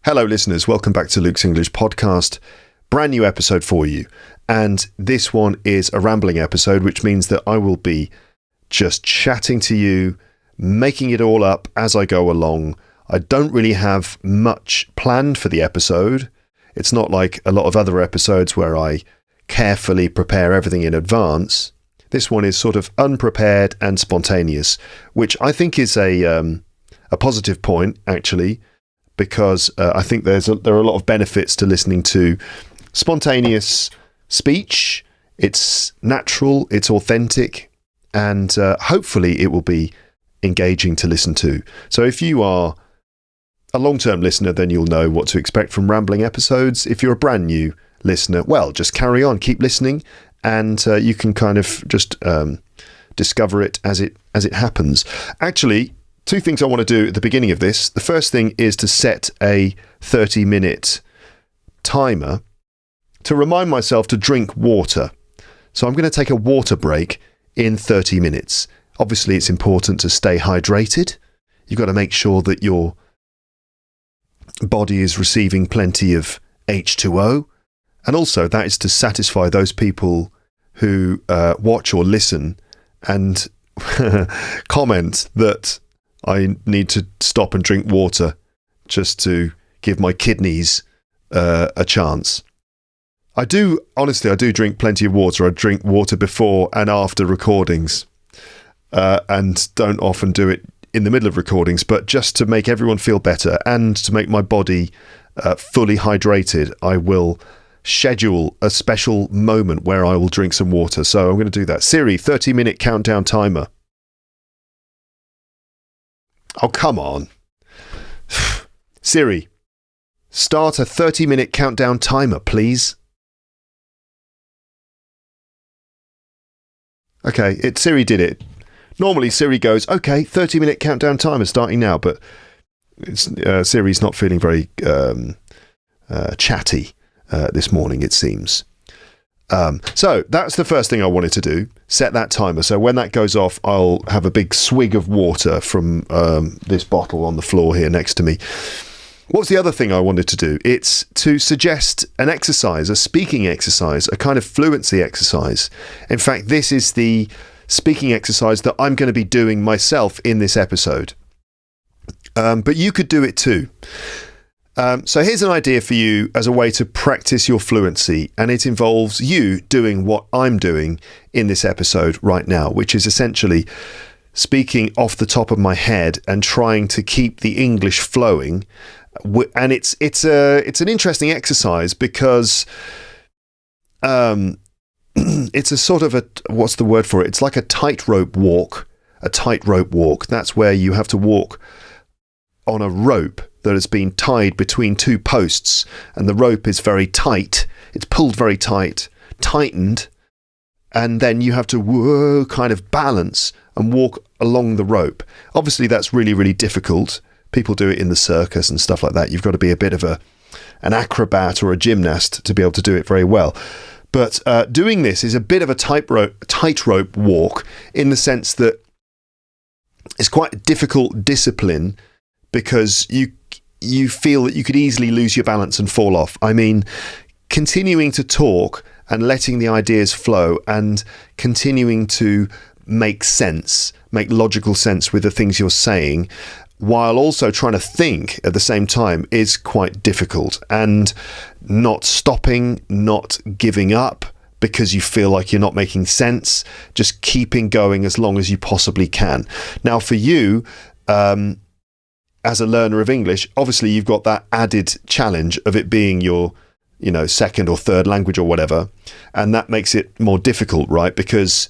Hello listeners, welcome back to Luke's English podcast. Brand new episode for you. And this one is a rambling episode, which means that I will be just chatting to you, making it all up as I go along. I don't really have much planned for the episode. It's not like a lot of other episodes where I carefully prepare everything in advance. This one is sort of unprepared and spontaneous, which I think is a positive point, actually, because I think there are a lot of benefits to listening to spontaneous speech. It's natural, it's authentic, and hopefully it will be engaging to listen to. So if you are a long-term listener, then you'll know what to expect from rambling episodes. If you're a brand new listener, well, just carry on, keep listening, and you can kind of just discover it as it happens. Actually, two things I want to do at the beginning of this. The first thing is to set a 30-minute timer to remind myself to drink water. So I'm going to take a water break in 30 minutes. Obviously, it's important to stay hydrated. You've got to make sure that your body is receiving plenty of H2O. And also, that is to satisfy those people who watch or listen and comment that I need to stop and drink water just to give my kidneys a chance. I do drink plenty of water. I drink water before and after recordings and don't often do it in the middle of recordings, but just to make everyone feel better and to make my body fully hydrated, I will schedule a special moment where I will drink some water. So I'm going to do that. Siri, 30-minute countdown timer. Oh, come on. Siri, start a 30-minute countdown timer, please. Okay, Siri did it. Normally, Siri goes, okay, 30-minute countdown timer starting now, but Siri's not feeling very chatty this morning, it seems. So that's the first thing I wanted to do, set that timer. So when that goes off, I'll have a big swig of water from this bottle on the floor here next to me. What's the other thing I wanted to do? It's to suggest an exercise, a speaking exercise, a kind of fluency exercise. In fact, this is the speaking exercise that I'm going to be doing myself in this episode. But you could do it too. So here's an idea for you as a way to practice your fluency, and it involves you doing what I'm doing in this episode right now, which is essentially speaking off the top of my head and trying to keep the English flowing. And it's an interesting exercise because it's a sort of what's the word for it? It's like a tightrope walk. A tightrope walk. That's where you have to walk on a rope that has been tied between two posts, and the rope is very tight. It's pulled very tight, tightened, and then you have to kind of balance and walk along the rope. Obviously, that's really, really difficult. People do it in the circus and stuff like that. You've got to be a bit of an acrobat or a gymnast to be able to do it very well. But doing this is a bit of a tightrope walk in the sense that it's quite a difficult discipline because you feel that you could easily lose your balance and fall off. I mean, continuing to talk and letting the ideas flow and continuing to make logical sense with the things you're saying, while also trying to think at the same time, is quite difficult. And not stopping, not giving up because you feel like you're not making sense, just keeping going as long as you possibly can. Now, for you, as a learner of English, obviously you've got that added challenge of it being your, second or third language or whatever. And that makes it more difficult, right? Because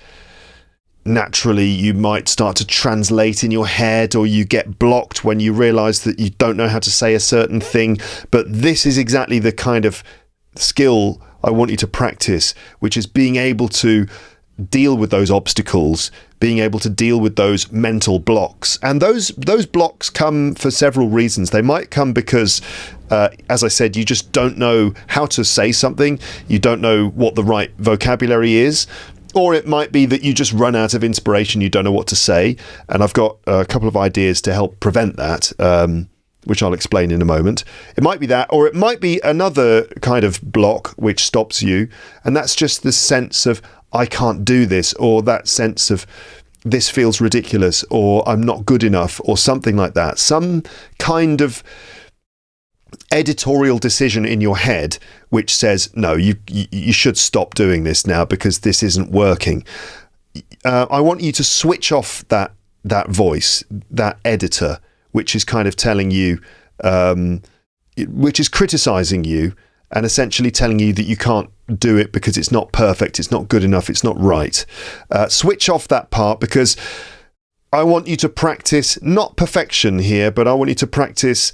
naturally you might start to translate in your head, or you get blocked when you realize that you don't know how to say a certain thing. But this is exactly the kind of skill I want you to practice, which is being able to deal with those obstacles, being able to deal with those mental blocks. And those blocks come for several reasons. They might come because, as I said, you just don't know how to say something. You don't know what the right vocabulary is. Or it might be that you just run out of inspiration. You don't know what to say. And I've got a couple of ideas to help prevent that. which I'll explain in a moment. It might be that, or it might be another kind of block which stops you, and that's just the sense of I can't do this, or that sense of this feels ridiculous, or I'm not good enough, or something like that. Some kind of editorial decision in your head which says, no, you should stop doing this now because this isn't working. I want you to switch off that voice, that editor, which is kind of telling you, which is criticizing you and essentially telling you that you can't do it because it's not perfect, it's not good enough, it's not right. Switch off that part, because I want you to practice, not perfection here, but I want you to practice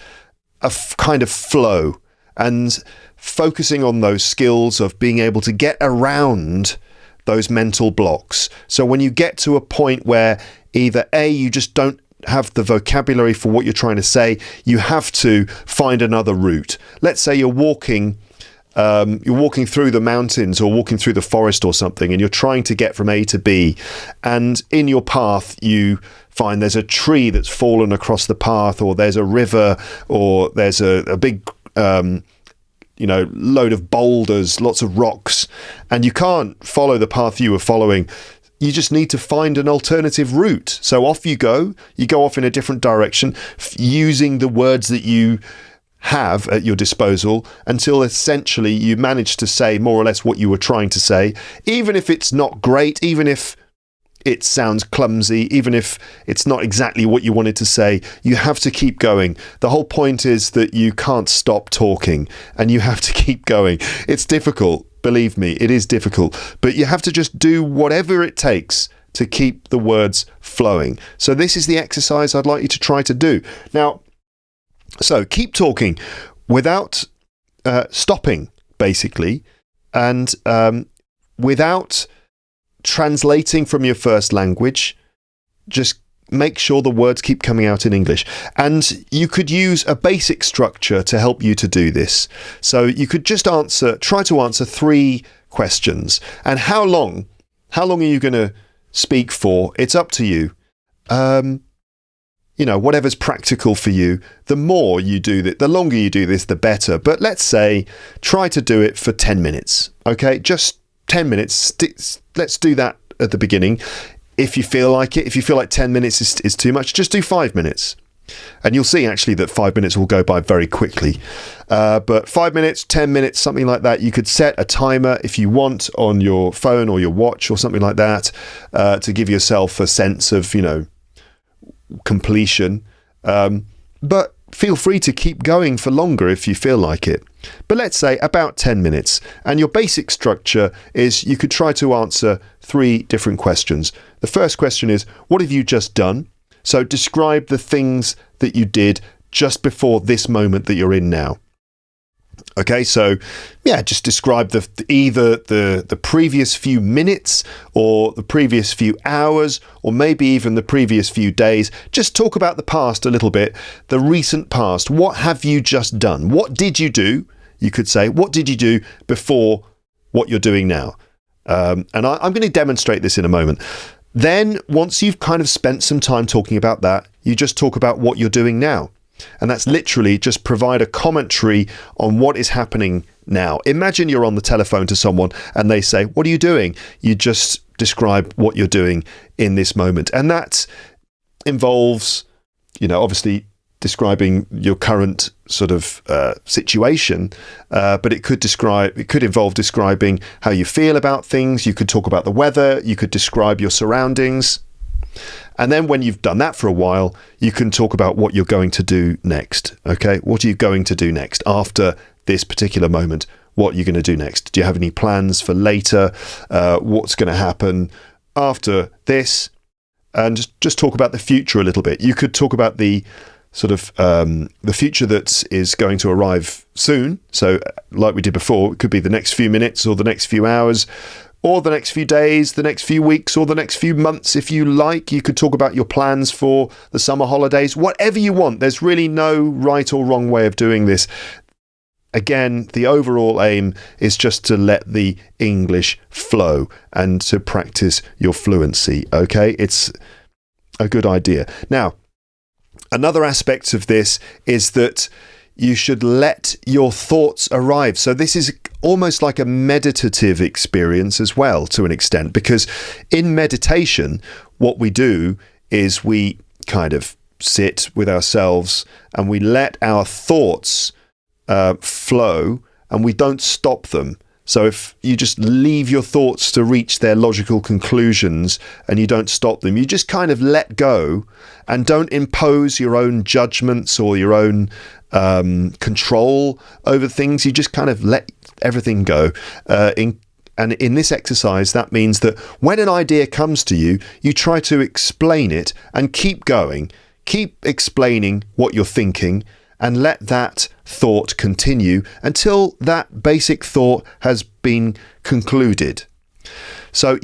a kind of flow and focusing on those skills of being able to get around those mental blocks. So when you get to a point where either A, you just don't have the vocabulary for what you're trying to say, you have to find another route. Let's say you're walking through the mountains or walking through the forest or something, and you're trying to get from A to B, and in your path you find there's a tree that's fallen across the path, or there's a river, or there's a big load of boulders, lots of rocks, and you can't follow the path you were following. You just need to find an alternative route. So off you go off in a different direction, using the words that you have at your disposal until essentially you manage to say more or less what you were trying to say, even if it's not great, even if it sounds clumsy, even if it's not exactly what you wanted to say. You have to keep going. The whole point is that you can't stop talking and you have to keep going. It's difficult. Believe me, it is difficult, but you have to just do whatever it takes to keep the words flowing. So this is the exercise I'd like you to try to do. Now, so keep talking without stopping, basically, and without translating from your first language. Just make sure the words keep coming out in English. And you could use a basic structure to help you to do this. So you could just try to answer 3 questions. And how long are you going to speak for? It's up to you. Whatever's practical for you. The more you do that, the longer you do this, the better. But let's say try to do it for 10 minutes. Okay, just 10 minutes. Let's do that at the beginning. If you feel like it, if you feel like 10 minutes is too much, just do 5 minutes. And you'll see actually that 5 minutes will go by very quickly. But 5 minutes, 10 minutes, something like that. You could set a timer if you want on your phone or your watch or something like that, to give yourself a sense of, completion. But feel free to keep going for longer if you feel like it. But let's say about 10 minutes. And your basic structure is you could try to answer 3 different questions. The first question is, what have you just done? So describe the things that you did just before this moment that you're in now. Okay, so yeah, just describe either the previous few minutes or the previous few hours, or maybe even the previous few days. Just talk about the past a little bit, the recent past. What have you just done? What did you do? You could say, what did you do before what you're doing now? And I'm going to demonstrate this in a moment. Then once you've kind of spent some time talking about that, you just talk about what you're doing now. And that's literally just provide a commentary on what is happening now. Imagine you're on the telephone to someone and they say, what are you doing? You just describe what you're doing in this moment. And that involves, obviously describing your current sort of situation, but it could involve describing how you feel about things. You could talk about the weather. You could describe your surroundings. And then when you've done that for a while, you can talk about what you're going to do next. Okay, what are you going to do next after this particular moment? What are you going to do next? Do you have any plans for later? What's going to happen after this? And just talk about the future a little bit. You could talk about the sort of the future that is going to arrive soon. So like we did before, it could be the next few minutes or the next few hours, or the next few days, the next few weeks, or the next few months if you like. You could talk about your plans for the summer holidays, whatever you want. There's really no right or wrong way of doing this. Again, the overall aim is just to let the English flow and to practice your fluency, okay? It's a good idea. Now, Another aspect of this is that you should let your thoughts arrive. So this is almost like a meditative experience as well, to an extent, because in meditation, what we do is we kind of sit with ourselves and we let our thoughts flow, and we don't stop them. So if you just leave your thoughts to reach their logical conclusions and you don't stop them, you just kind of let go and don't impose your own judgments or your own control over things. You just kind of let everything go. And in this exercise, that means that when an idea comes to you, you try to explain it and keep going. Keep explaining what you're thinking and let that thought continue until that basic thought has been concluded. So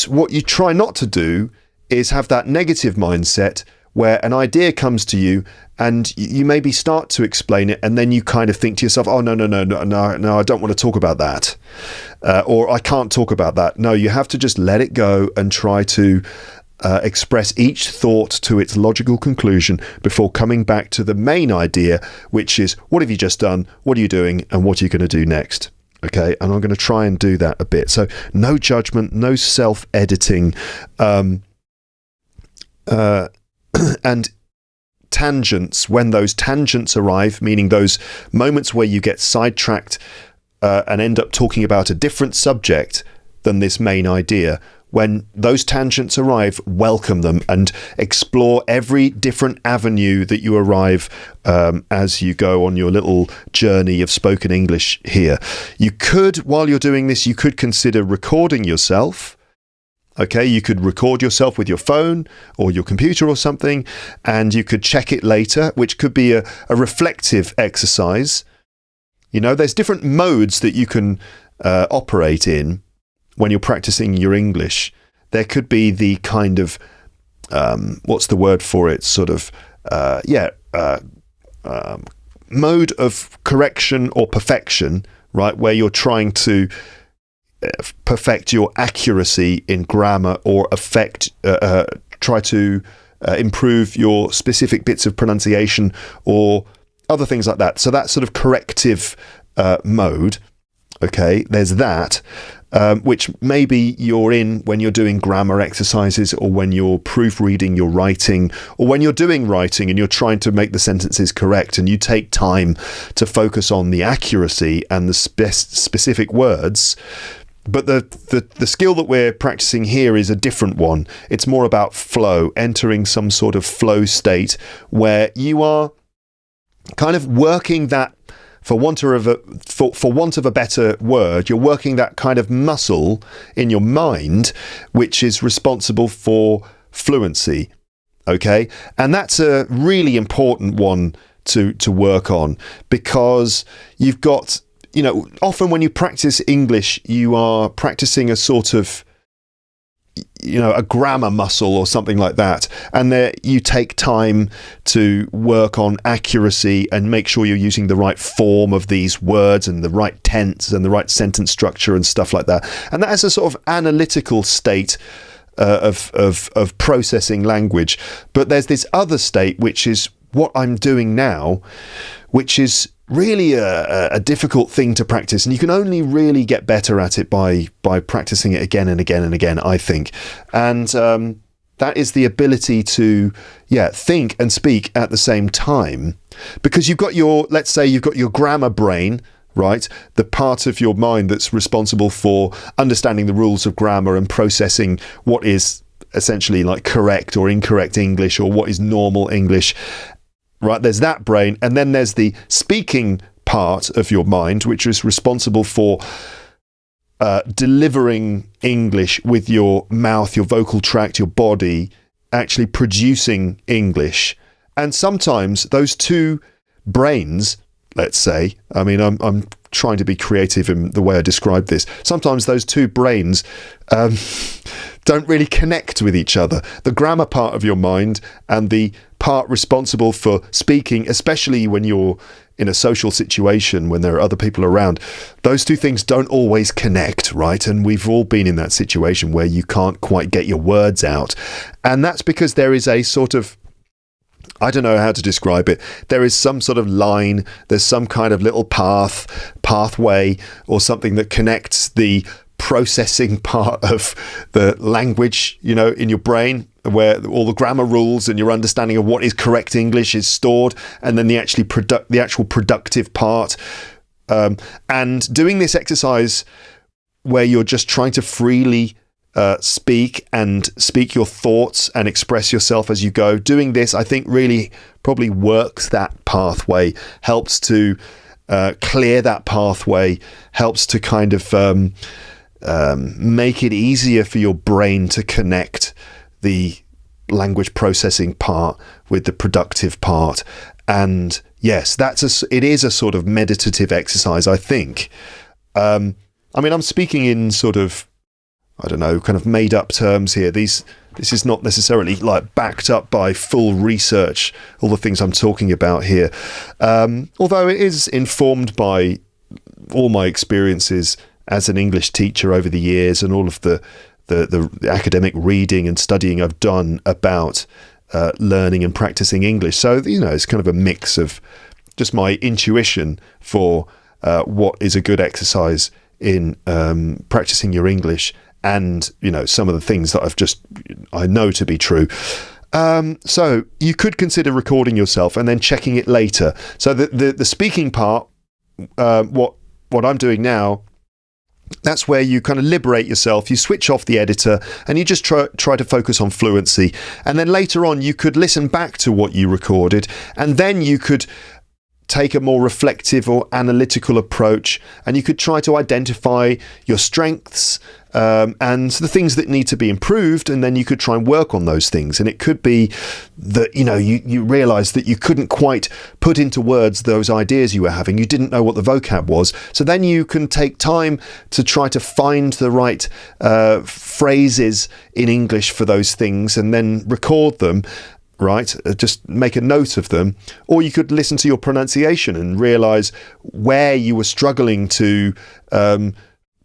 what you try not to do is have that negative mindset where an idea comes to you and you maybe start to explain it and then you kind of think to yourself, oh, no, I don't want to talk about that. Or I can't talk about that. No, you have to just let it go and try to express each thought to its logical conclusion before coming back to the main idea, which is, what have you just done? What are you doing? And what are you going to do next? Okay, and I'm going to try and do that a bit. So no judgment, no self-editing, and tangents. When those tangents arrive, meaning those moments where you get sidetracked and end up talking about a different subject than this main idea, when those tangents arrive, welcome them and explore every different avenue that you arrive as you go on your little journey of spoken English here. You could, while you're doing this, you could consider recording yourself. Okay, you could record yourself with your phone or your computer or something, and you could check it later, which could be a reflective exercise. You know, there's different modes that you can operate in when you're practicing your English. There could be the kind of, what's the word for it? Sort of, mode of correction or perfection, right? Where you're trying to perfect your accuracy in grammar or try to improve your specific bits of pronunciation or other things like that. So that sort of corrective mode, okay, there's that. Which maybe you're in when you're doing grammar exercises or when you're proofreading your writing or when you're doing writing and you're trying to make the sentences correct and you take time to focus on the accuracy and the specific words. But the skill that we're practicing here is a different one. It's more about flow, entering some sort of flow state where you are kind of working that, for want of a better word, you're working that kind of muscle in your mind, which is responsible for fluency. Okay, and that's a really important one to work on, because you've got, you know, often when you practice English, you are practicing a sort of, you know, a grammar muscle or something like that, and there you take time to work on accuracy and make sure you're using the right form of these words and the right tense and the right sentence structure and stuff like that. And that is a sort of analytical state of processing language. But there's this other state, which is what I'm doing now, which is really a difficult thing to practice, and you can only really get better at it by practicing it again and again and again, I think. And that is the ability to think and speak at the same time, because you've got let's say you've got your grammar brain, right, the part of your mind that's responsible for understanding the rules of grammar and processing what is essentially like correct or incorrect English or what is normal English. Right, there's that brain, and then there's the speaking part of your mind, which is responsible for delivering English with your mouth, your vocal tract, your body, actually producing English. And sometimes those two brains, let's say, I mean, I'm trying to be creative in the way I describe this. Sometimes those two brains don't really connect with each other. The grammar part of your mind and the part responsible for speaking, especially when you're in a social situation, when there are other people around, those two things don't always connect, right? And we've all been in that situation where you can't quite get your words out. And that's because there is a sort of I don't know how to describe it. There is some sort of line, there's some kind of little pathway, or something that connects the processing part of the language, in your brain, where all the grammar rules and your understanding of what is correct English is stored, and then the actual productive part. And doing this exercise where you're just trying to freely speak your thoughts and express yourself as you go. Doing this, I think, really probably works that pathway, helps to clear that pathway, helps to kind of make it easier for your brain to connect the language processing part with the productive part. And yes, it is a sort of meditative exercise, I think. I'm speaking in sort of, I don't know, kind of made up terms here. This is not necessarily like backed up by full research, all the things I'm talking about here. Although it is informed by all my experiences as an English teacher over the years, and all of the academic reading and studying I've done about learning and practicing English. So, it's kind of a mix of just my intuition for what is a good exercise in practicing your English, and some of the things that I know to be true. So you could consider recording yourself and then checking it later. So the speaking part, what I'm doing now, that's where you kind of liberate yourself, you switch off the editor, and you just try to focus on fluency. And then later on, you could listen back to what you recorded, and then you could take a more reflective or analytical approach, and you could try to identify your strengths and the things that need to be improved, and then you could try and work on those things. And it could be that you realise that you couldn't quite put into words those ideas you were having. You didn't know what the vocab was, so then you can take time to try to find the right phrases in English for those things, and then record them. Right, just make a note of them. Or you could listen to your pronunciation and realise where you were struggling to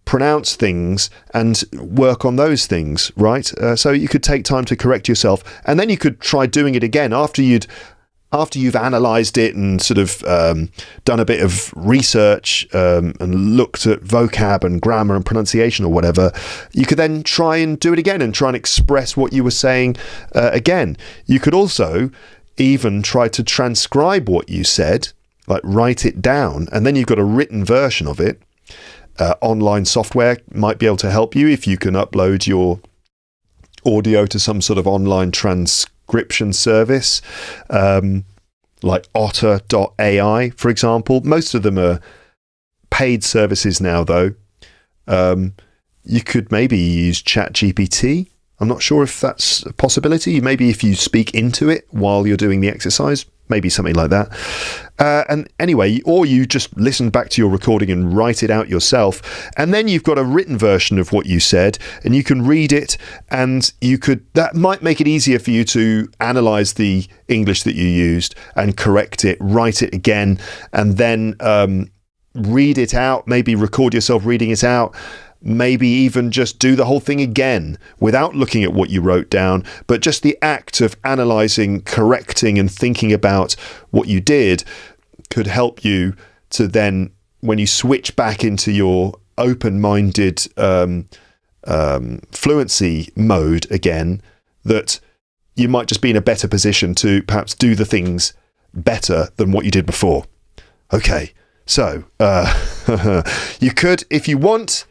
pronounce things and work on those things, right? So you could take time to correct yourself, and then you could try doing it again after you've analysed it and sort of done a bit of research and looked at vocab and grammar and pronunciation or whatever. You could then try and do it again and try and express what you were saying again. You could also even try to transcribe what you said, like write it down, and then you've got a written version of it. Online software might be able to help you if you can upload your audio to some sort of online transcription service, like otter.ai, for example. Most of them are paid services now, though. You could maybe use ChatGPT. I'm not sure if that's a possibility. Maybe if you speak into it while you're doing the exercise, maybe something like that. And anyway, or you just listen back to your recording and write it out yourself, and then you've got a written version of what you said, and you can read it, and that might make it easier for you to analyze the English that you used and correct it, write it again, and then read it out, maybe record yourself reading it out. Maybe even just do the whole thing again without looking at what you wrote down, but just the act of analysing, correcting and thinking about what you did could help you to then, when you switch back into your open-minded fluency mode again, that you might just be in a better position to perhaps do the things better than what you did before. Okay, so you could, if you want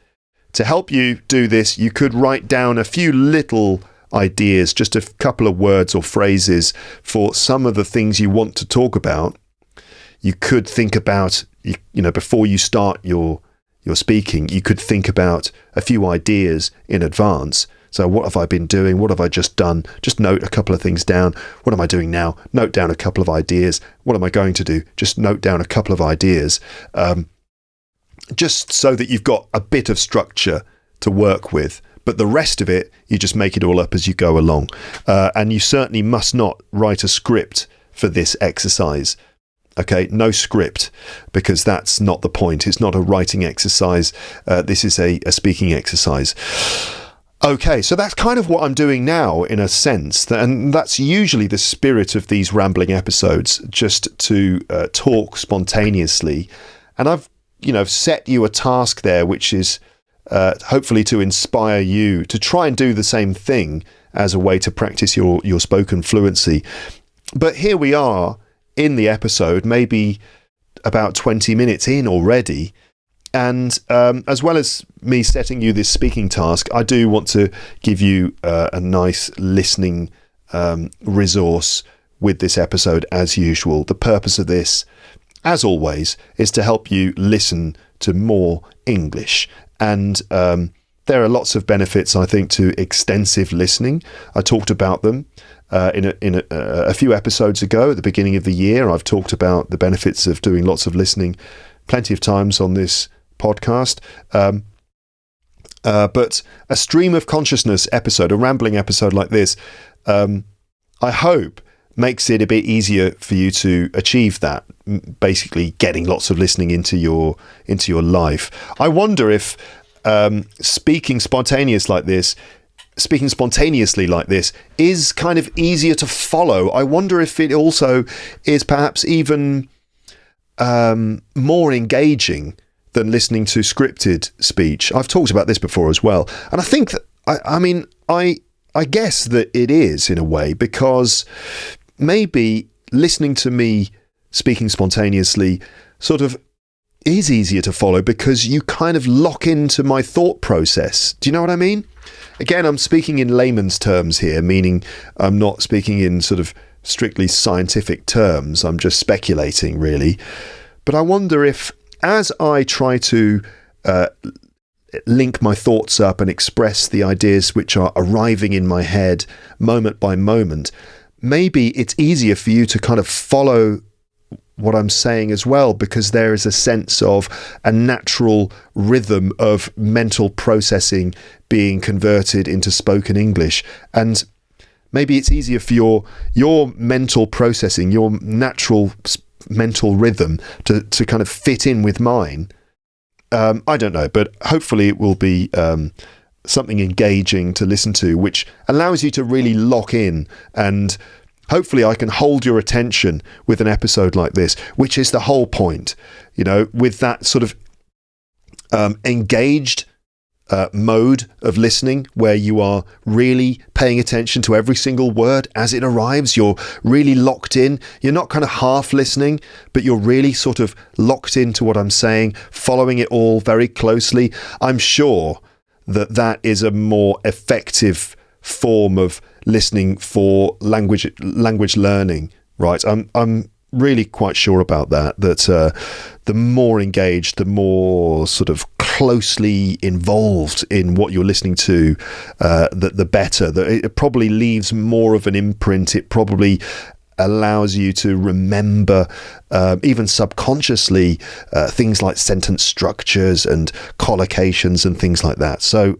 to help you do this, you could write down a few little ideas, just a couple of words or phrases for some of the things you want to talk about. You could think about, before you start your speaking, you could think about a few ideas in advance. So what have I been doing? What have I just done? Just note a couple of things down. What am I doing now? Note down a couple of ideas. What am I going to do? Just note down a couple of ideas. Just so that you've got a bit of structure to work with. But the rest of it, you just make it all up as you go along. And you certainly must not write a script for this exercise. Okay, no script, because that's not the point. It's not a writing exercise. This is a speaking exercise. Okay, so that's kind of what I'm doing now, in a sense, and that's usually the spirit of these rambling episodes, just to talk spontaneously. And I've, set you a task there, which is hopefully to inspire you to try and do the same thing as a way to practice your spoken fluency. But here we are in the episode, maybe about 20 minutes in already. And as well as me setting you this speaking task, I do want to give you a nice listening resource with this episode as usual. The purpose of this, as always, is to help you listen to more English. And there are lots of benefits, I think, to extensive listening. I talked about them in a few episodes ago at the beginning of the year. I've talked about the benefits of doing lots of listening plenty of times on this podcast. But a stream of consciousness episode, a rambling episode like this, I hope makes it a bit easier for you to achieve that, basically getting lots of listening into your life. I wonder if speaking spontaneously like this is kind of easier to follow. I wonder if it also is perhaps even more engaging than listening to scripted speech. I've talked about this before as well. And I think that, I guess that it is, in a way, because maybe listening to me speaking spontaneously sort of is easier to follow because you kind of lock into my thought process. Do you know what I mean? Again, I'm speaking in layman's terms here, meaning I'm not speaking in sort of strictly scientific terms. I'm just speculating, really. But I wonder if, as I try to link my thoughts up and express the ideas which are arriving in my head moment by moment, maybe it's easier for you to kind of follow what I'm saying as well, because there is a sense of a natural rhythm of mental processing being converted into spoken English. And maybe it's easier for your mental processing, your natural mental rhythm to kind of fit in with mine. I don't know, but hopefully it will be something engaging to listen to, which allows you to really lock in, and hopefully I can hold your attention with an episode like this, which is the whole point, with that sort of engaged mode of listening, where you are really paying attention to every single word as it arrives. You're really locked in. You're not kind of half listening, but you're really sort of locked into what I'm saying, following it all very closely. I'm sure that is a more effective form of listening for language learning, right? I'm really quite sure about that the more engaged, the more sort of closely involved in what you're listening to, the better. It probably leaves more of an imprint. It probably allows you to remember, even subconsciously, things like sentence structures and collocations and things like that. So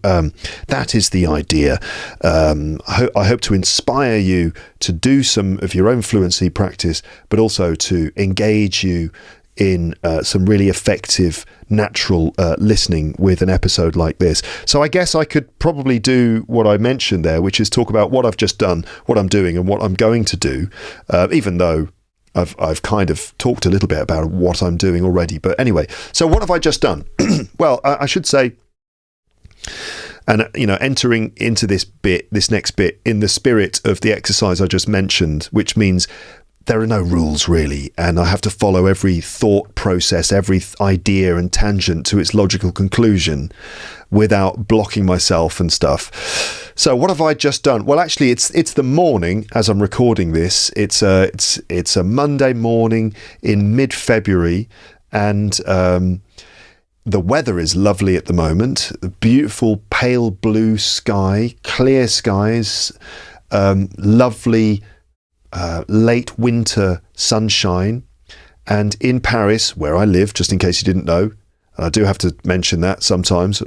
that is the idea. I hope to inspire you to do some of your own fluency practice, but also to engage you in some really effective, natural listening with an episode like this. So I guess I could probably do what I mentioned there, which is talk about what I've just done, what I'm doing, and what I'm going to do, even though I've kind of talked a little bit about what I'm doing already. But anyway, so what have I just done? Well, I should say, and entering into this next bit in the spirit of the exercise I just mentioned, which means there are no rules really, and I have to follow every thought process, every idea and tangent to its logical conclusion without blocking myself and stuff. So what have I just done? Well, actually, it's the morning as I'm recording this. It's a Monday morning in mid-February, and the weather is lovely at the moment. A beautiful pale blue sky, clear skies, lovely late winter sunshine. And in Paris, where I live, just in case you didn't know, and I do have to mention that sometimes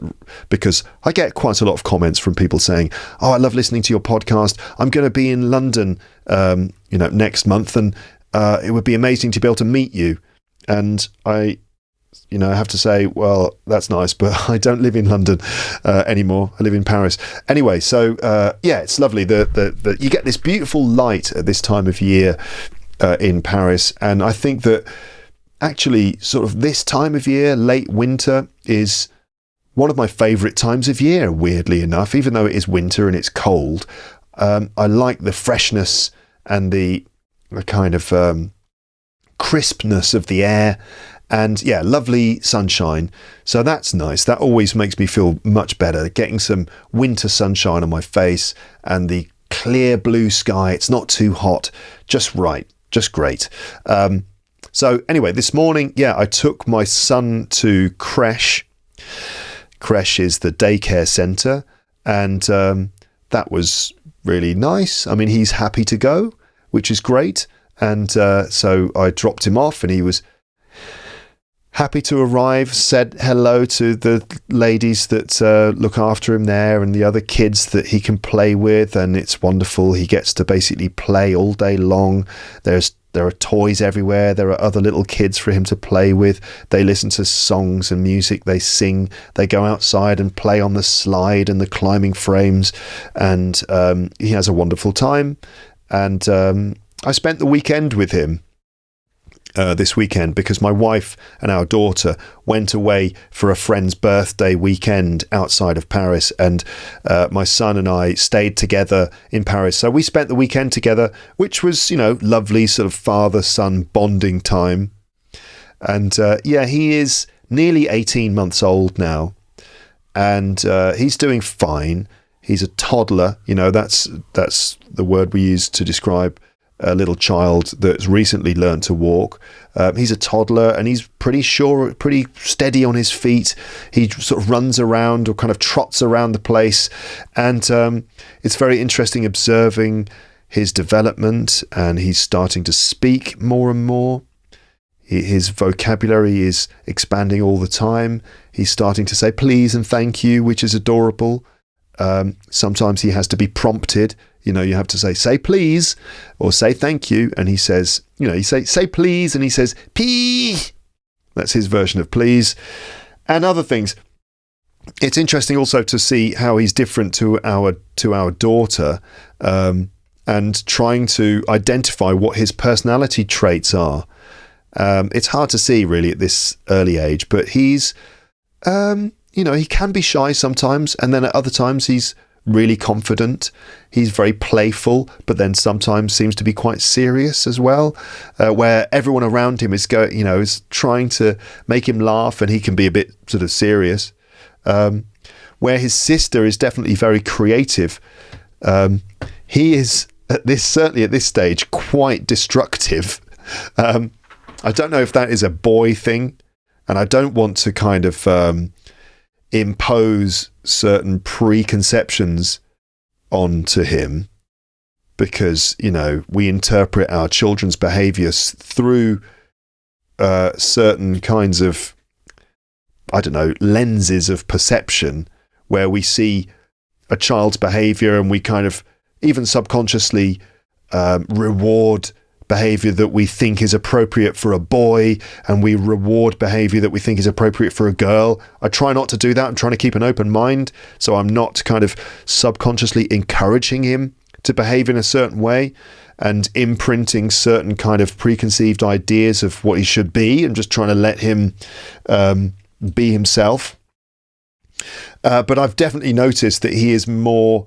because I get quite a lot of comments from people saying, "Oh, I love listening to your podcast. I'm going to be in London, next month, and it would be amazing to be able to meet you." And I I have to say, well, that's nice, but I don't live in London anymore. I live in Paris. Anyway, so it's lovely that you get this beautiful light at this time of year in Paris. And I think that actually sort of this time of year, late winter, is one of my favourite times of year, weirdly enough, even though it is winter and it's cold. I like the freshness and the kind of crispness of the air. And lovely sunshine. So that's nice. That always makes me feel much better. Getting some winter sunshine on my face and the clear blue sky. It's not too hot. Just right. Just great. So anyway, this morning, I took my son to creche. Creche is the daycare centre. And that was really nice. I mean, he's happy to go, which is great. And so I dropped him off and he was happy to arrive, said hello to the ladies that look after him there and the other kids that he can play with, and it's wonderful. He gets to basically play all day long. There are toys everywhere. There are other little kids for him to play with. They listen to songs and music. They sing. They go outside and play on the slide and the climbing frames, and he has a wonderful time. And I spent the weekend with him. This weekend, because my wife and our daughter went away for a friend's birthday weekend outside of Paris, and my son and I stayed together in Paris. So we spent the weekend together, which was, lovely sort of father-son bonding time. And he is nearly 18 months old now, and he's doing fine. He's a toddler, that's the word we use to describe a little child that's recently learned to walk. He's a toddler and he's pretty steady on his feet. He sort of runs around or kind of trots around the place. And it's very interesting observing his development, and he's starting to speak more and more. His vocabulary is expanding all the time. He's starting to say please and thank you, which is adorable. Sometimes he has to be prompted. You have to say please or say thank you. And he says, you say please, and he says pee. That's his version of please. And other things. It's interesting also to see how he's different to our daughter, and trying to identify what his personality traits are. It's hard to see really at this early age, but he's, he can be shy sometimes, and then at other times he's really confident. He's very playful, but then sometimes seems to be quite serious as well, where everyone around him is is trying to make him laugh, and he can be a bit sort of serious. Where his sister is definitely very creative. He is certainly at this stage quite destructive. I don't know if that is a boy thing, and I don't want to kind of impose certain preconceptions onto him, because we interpret our children's behaviours through certain kinds of lenses of perception, where we see a child's behaviour and we kind of even subconsciously reward behaviour that we think is appropriate for a boy, and we reward behaviour that we think is appropriate for a girl. I try not to do that. I'm trying to keep an open mind, so I'm not kind of subconsciously encouraging him to behave in a certain way and imprinting certain kind of preconceived ideas of what he should be, and just trying to let him be himself. But I've definitely noticed that he is more,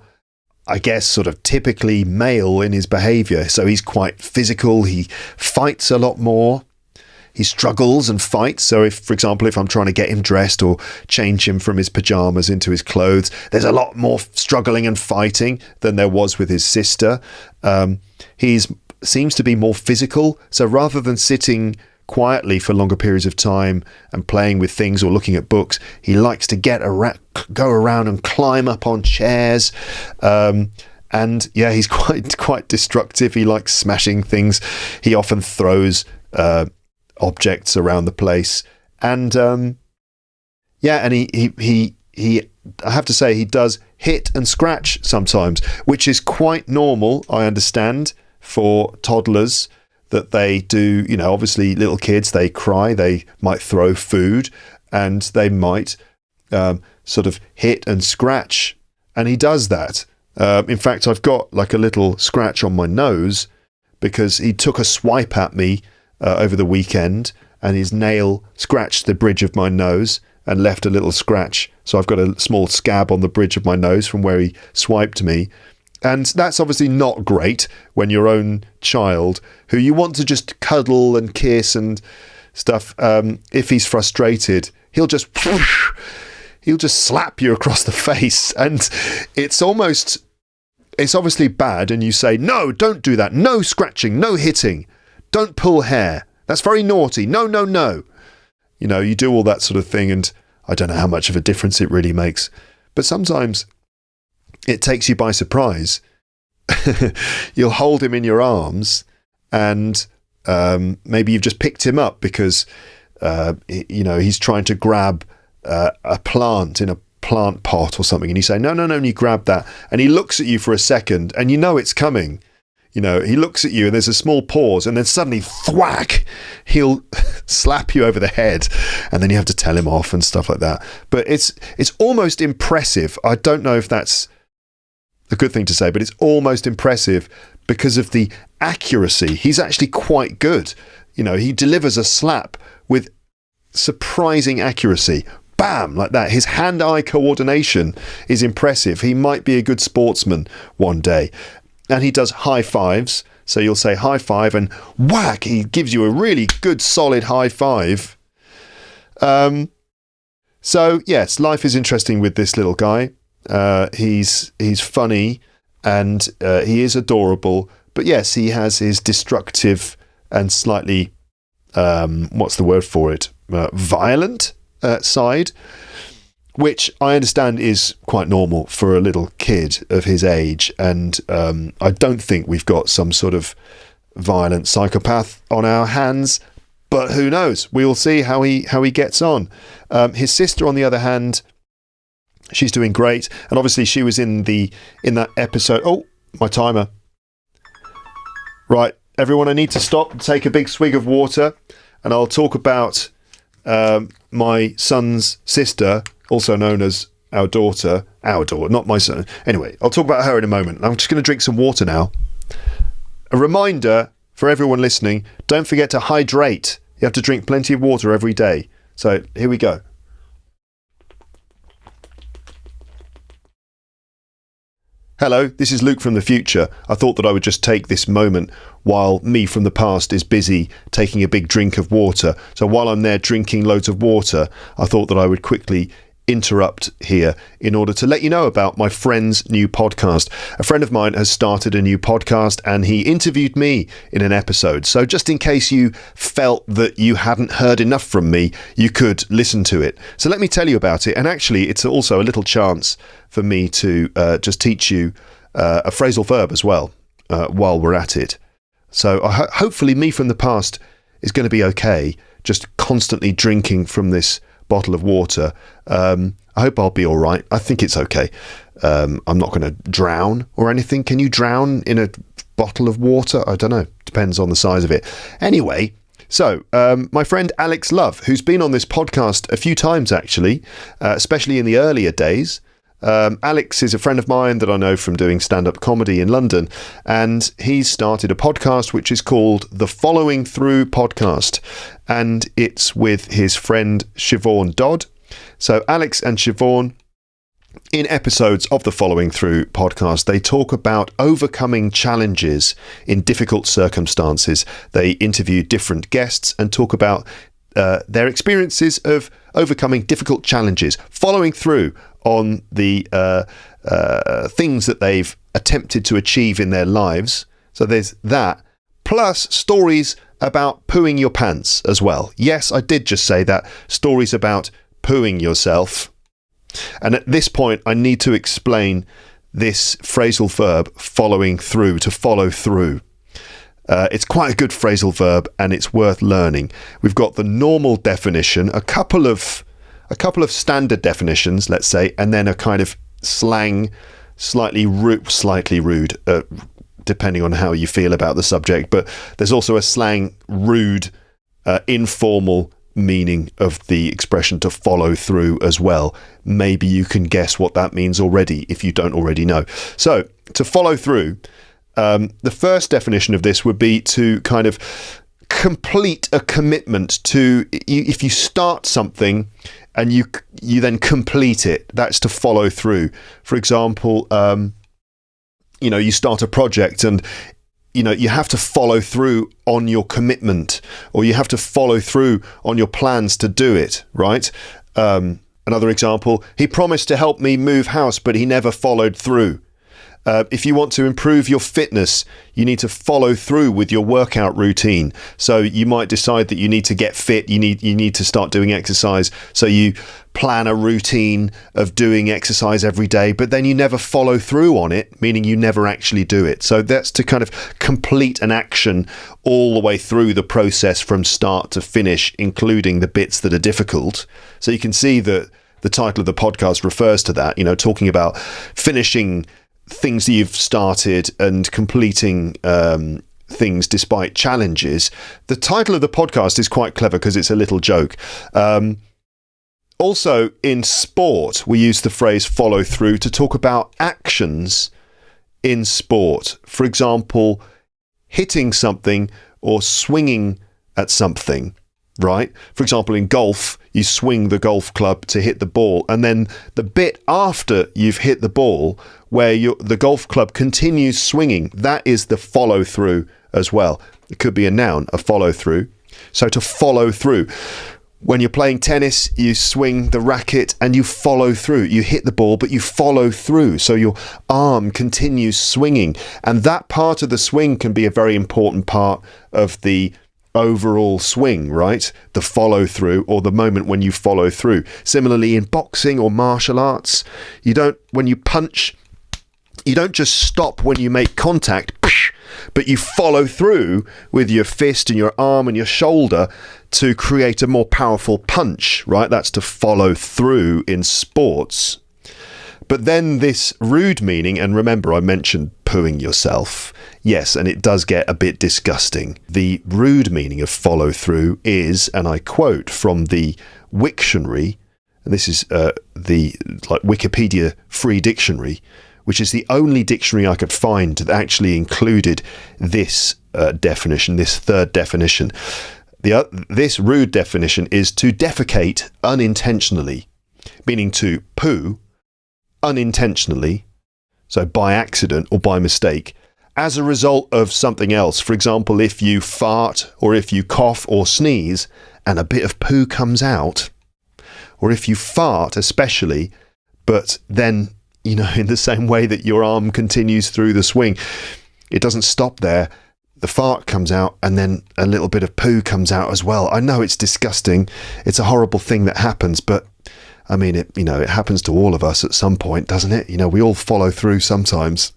I guess, sort of typically male in his behaviour. So he's quite physical. He fights a lot more. He struggles and fights. So for example, if I'm trying to get him dressed or change him from his pyjamas into his clothes, there's a lot more struggling and fighting than there was with his sister. He seems to be more physical. So rather than sitting quietly for longer periods of time and playing with things or looking at books, he likes to go around and climb up on chairs, and he's quite destructive. He likes smashing things. He often throws objects around the place, and and he I have to say, he does hit and scratch sometimes, which is quite normal, I understand, for toddlers. that they do, obviously little kids, they cry, they might throw food, and they might sort of hit and scratch. And he does that. In fact, I've got like a little scratch on my nose because he took a swipe at me over the weekend, and his nail scratched the bridge of my nose and left a little scratch. So I've got a small scab on the bridge of my nose from where he swiped me. And that's obviously not great when your own child, who you want to just cuddle and kiss and stuff, if he's frustrated, he'll just slap you across the face. And it's obviously bad. And you say, no, don't do that. No scratching, no hitting. Don't pull hair. That's very naughty. No, no, no. You do all that sort of thing. And I don't know how much of a difference it really makes. But sometimes it takes you by surprise. You'll hold him in your arms, and maybe you've just picked him up because he's trying to grab a plant in a plant pot or something, and you say no, and you grab that, and he looks at you for a second, and it's coming. He looks at you, and there's a small pause, and then suddenly thwack, he'll slap you over the head, and then you have to tell him off and stuff like that. But it's almost impressive. I don't know if that's a good thing to say, but it's almost impressive because of the accuracy. He's actually quite good. He delivers a slap with surprising accuracy. Bam, like that. His hand-eye coordination is impressive. He might be a good sportsman one day. And he does high fives. So you'll say high five, and whack, he gives you a really good solid high five. So yes, life is interesting with this little guy. He's funny, and he is adorable. But yes, he has his destructive and slightly, what's the word for it? Violent side, which I understand is quite normal for a little kid of his age. And I don't think we've got some sort of violent psychopath on our hands. But who knows? We'll see how he gets on. His sister, on the other hand, she's doing great, and obviously she was in that episode. Oh, my timer. Right, everyone, I need to stop and take a big swig of water, and I'll talk about my son's sister, also known as our daughter, not my son. Anyway, I'll talk about her in a moment. I'm just going to drink some water now. A reminder for everyone listening, don't forget to hydrate. You have to drink plenty of water every day. So here we go. Hello, this is Luke from the future. I thought that I would just take this moment while me from the past is busy taking a big drink of water. So while I'm there drinking loads of water, I thought that I would quickly interrupt here in order to let you know about my friend's new podcast. A friend of mine has started a new podcast, and he interviewed me in an episode. So just in case you felt that you hadn't heard enough from me, you could listen to it. So let me tell you about it. And actually, it's also a little chance for me to just teach you a phrasal verb as well while we're at it. So hopefully me from the past is going to be okay, just constantly drinking from this bottle of water. I hope I'll be all right. I think it's okay. I'm not going to drown or anything. Can you drown in a bottle of water? I don't know. Depends on the size of it. Anyway, so my friend Alex Love, who's been on this podcast a few times actually, especially in the earlier days. Alex is a friend of mine that I know from doing stand-up comedy in London, and he's started a podcast which is called The Following Through Podcast, and it's with his friend Siobhan Dodd. So Alex and Siobhan, in episodes of the Following Through podcast, they talk about overcoming challenges in difficult circumstances. They interview different guests and talk about their experiences of overcoming difficult challenges, following through on the things that they've attempted to achieve in their lives. So there's that, plus stories about pooing your pants as well. Yes, I did just say that. Stories about pooing yourself. And at this point, I need to explain this phrasal verb following through, to follow through. It's quite a good phrasal verb, and it's worth learning. We've got the normal definition, a couple of standard definitions, let's say, and then a kind of slang, slightly rude, depending on how you feel about the subject. But there's also a slang, rude, informal meaning of the expression to follow through as well. Maybe you can guess what that means already if you don't already know. So to follow through, the first definition of this would be to kind of complete a commitment to, if you start something and you then complete it, that's to follow through. For example, you start a project and you have to follow through on your commitment, or you have to follow through on your plans to do it, right? Another example, he promised to help me move house, but he never followed through. If you want to improve your fitness, you need to follow through with your workout routine. So you might decide that you need to get fit, you need to start doing exercise. So you plan a routine of doing exercise every day, but then you never follow through on it, meaning you never actually do it. So that's to kind of complete an action all the way through the process from start to finish, including the bits that are difficult. So you can see that the title of the podcast refers to that, talking about finishing things that you've started and completing things despite challenges. The title of the podcast is quite clever because it's a little joke. Also, in sport, we use the phrase follow through to talk about actions in sport. For example, hitting something or swinging at something, right? For example, in golf, you swing the golf club to hit the ball, and then the bit after you've hit the ball where the golf club continues swinging, that is the follow through as well. It could be a noun, a follow through. So to follow through. When you're playing tennis, you swing the racket and you follow through. You hit the ball, but you follow through. So your arm continues swinging. And that part of the swing can be a very important part of the overall swing, right? The follow through, or the moment when you follow through. Similarly, in boxing or martial arts, when you punch, you don't just stop when you make contact, but you follow through with your fist and your arm and your shoulder to create a more powerful punch, right? That's to follow through in sports. But then this rude meaning, and remember I mentioned pooing yourself. Yes, and it does get a bit disgusting. The rude meaning of follow through is, and I quote from the Wiktionary, and this is the Wikipedia free dictionary, which is the only dictionary I could find that actually included this definition, this third definition. This rude definition is to defecate unintentionally, meaning to poo unintentionally, so by accident or by mistake, as a result of something else. For example, if you fart or if you cough or sneeze and a bit of poo comes out, or if you fart especially, but then, in the same way that your arm continues through the swing, it doesn't stop there. The fart comes out and then a little bit of poo comes out as well. I know it's disgusting. It's a horrible thing that happens, but I mean, it happens to all of us at some point, doesn't it? We all follow through sometimes.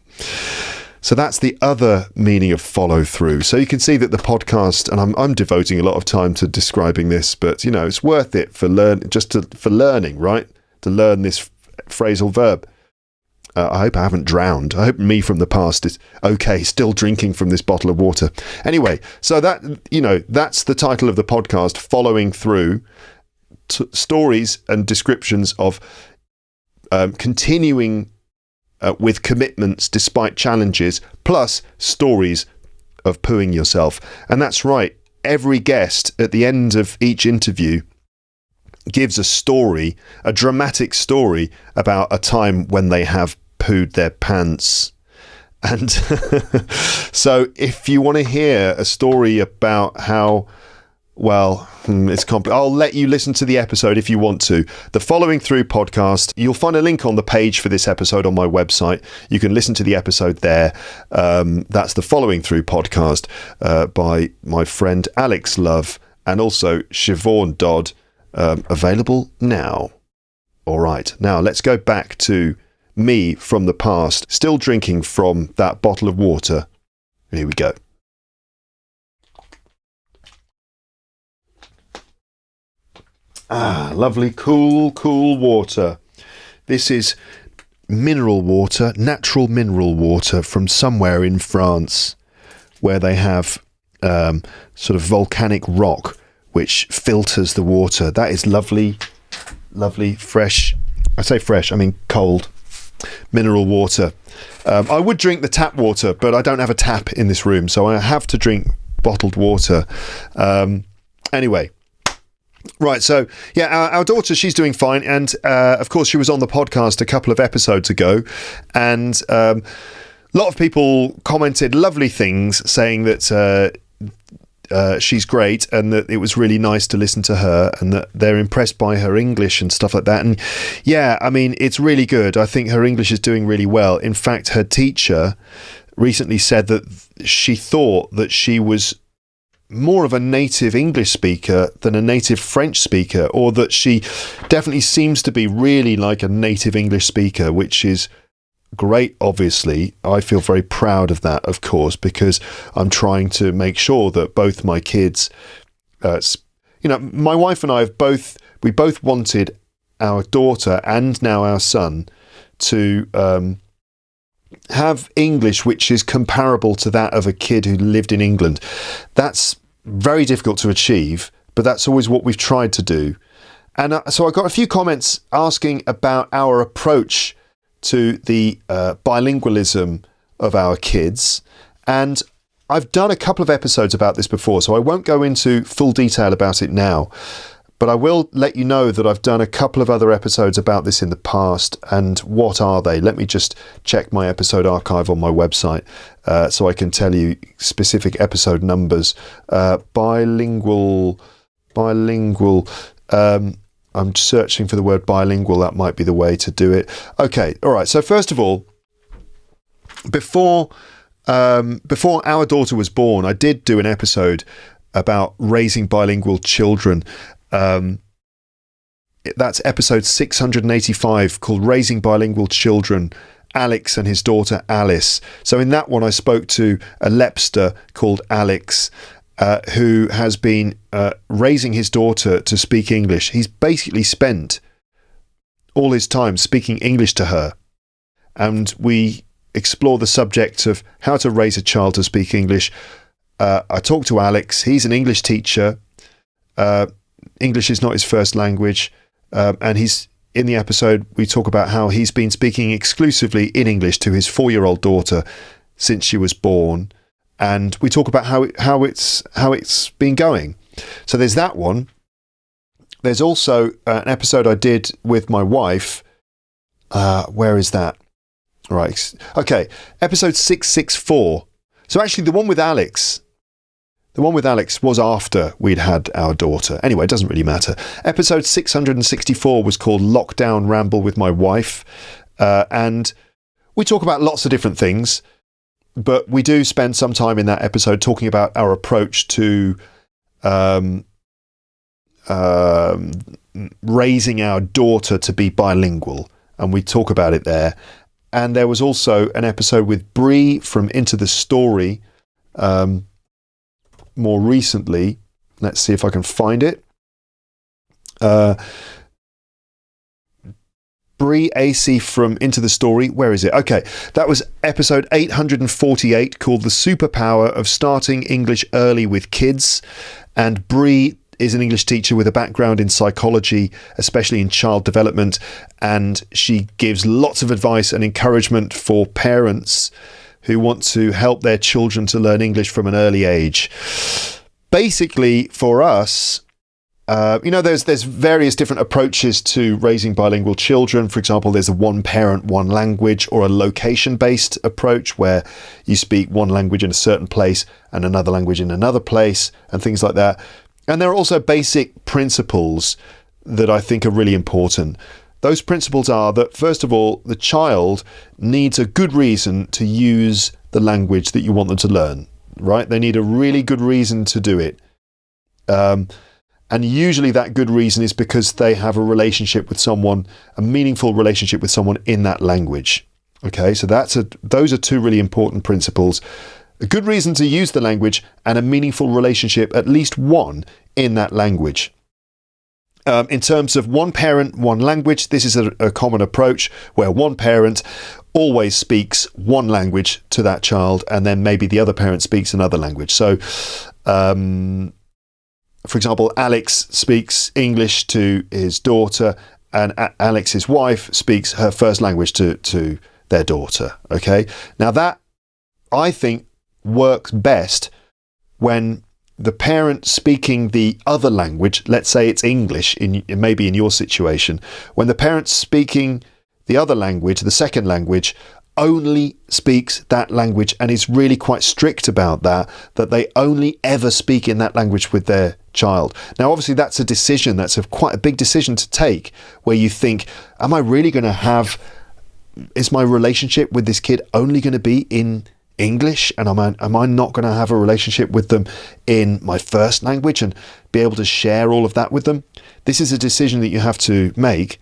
So that's the other meaning of follow through. So you can see that the podcast, and I'm devoting a lot of time to describing this, but it's worth it for learning, right? To learn this phrasal verb. I hope I haven't drowned. I hope me from the past is okay, still drinking from this bottle of water. Anyway, so that's the title of the podcast, following through. Stories and descriptions of continuing with commitments despite challenges, plus stories of pooing yourself. And that's right, every guest at the end of each interview gives a story, a dramatic story about a time when they have pooed their pants. And so if you want to hear a story about how, it's complex. I'll let you listen to the episode if you want to. The Following Through podcast, you'll find a link on the page for this episode on my website. You can listen to the episode there. That's the Following Through podcast by my friend Alex Love and also Siobhan Dodd, available now. All right, now let's go back to me from the past, still drinking from that bottle of water. Here we go. Lovely, cool water. This is mineral water, natural mineral water from somewhere in France, where they have sort of volcanic rock which filters the water. That is lovely, fresh. I say fresh, I mean cold mineral water. I would drink the tap water, but I don't have a tap in this room, so I have to drink bottled water. Anyway, right, so yeah, our daughter, she's doing fine, and of course she was on the podcast a couple of episodes ago, and a lot of people commented lovely things, saying that she's great and that it was really nice to listen to her and that they're impressed by her English and stuff like that. And yeah, I mean, it's really good. I think her English is doing really well. In fact, her teacher recently said that she thought that she was more of a native English speaker than a native French speaker, or that she definitely seems to be really like a native English speaker, which is great. Obviously, I feel very proud of that, of course, because I'm trying to make sure that both my kids, my wife and I we both wanted our daughter and now our son to have English which is comparable to that of a kid who lived in England. That's very difficult to achieve, but that's always what we've tried to do. And so I got a few comments asking about our approach to the bilingualism of our kids, and I've done a couple of episodes about this before, so I won't go into full detail about it now, but I will let you know that I've done a couple of other episodes about this in the past. And what are they? Let me just check my episode archive on my website so I can tell you specific episode numbers. Bilingual. I'm searching for the word bilingual. That might be the way to do it. Okay, all right. So first of all, before our daughter was born, I did do an episode about raising bilingual children. That's episode 685, called Raising Bilingual Children, Alex and his daughter Alice. So in that one, I spoke to a Lepster called Alex, who has been raising his daughter to speak English. He's basically spent all his time speaking English to her. And we explore the subject of how to raise a child to speak English. I talked to Alex. He's an English teacher. English is not his first language. And he's in the episode, we talk about how he's been speaking exclusively in English to his 4-year-old daughter since she was born. And we talk about how it's been going. So there's that one. There's also an episode I did with my wife. Where is that? Right. Okay. Episode 664. So actually the one with Alex was after we'd had our daughter. Anyway, it doesn't really matter. Episode 664 was called Lockdown Ramble with my wife. And we talk about lots of different things. But we do spend some time in that episode talking about our approach to raising our daughter to be bilingual. And we talk about it there. And there was also an episode with Bree from Into the Story more recently. Let's see if I can find it. Bree AC from Into the Story. Where is it? Okay, that was episode 848, called The Superpower of Starting English Early with Kids. And Bree is an English teacher with a background in psychology, especially in child development. And she gives lots of advice and encouragement for parents who want to help their children to learn English from an early age. Basically, for us, there's various different approaches to raising bilingual children. For example, there's a one parent, one language, or a location-based approach where you speak one language in a certain place and another language in another place and things like that. And there are also basic principles that I think are really important. Those principles are that, first of all, the child needs a good reason to use the language that you want them to learn, right? They need a really good reason to do it. And usually that good reason is because they have a relationship with someone, a meaningful relationship with someone in that language. Okay, so those are two really important principles. A good reason to use the language and a meaningful relationship, at least one, in that language. In terms of one parent, one language, this is a common approach where one parent always speaks one language to that child, and then maybe the other parent speaks another language. So, for example, Alex speaks English to his daughter, and Alex's wife speaks her first language to their daughter. Okay, now that, I think, works best when the parent speaking the other language, let's say it's English, maybe in your situation, when the parent speaking the other language, the second language, only speaks that language and is really quite strict about that they only ever speak in that language with their child. Now, obviously, that's a decision, that's quite a big decision to take, where you think, am I really going to is my relationship with this kid only going to be in English, and am I not going to have a relationship with them in my first language and be able to share all of that with them? This is a decision that you have to make,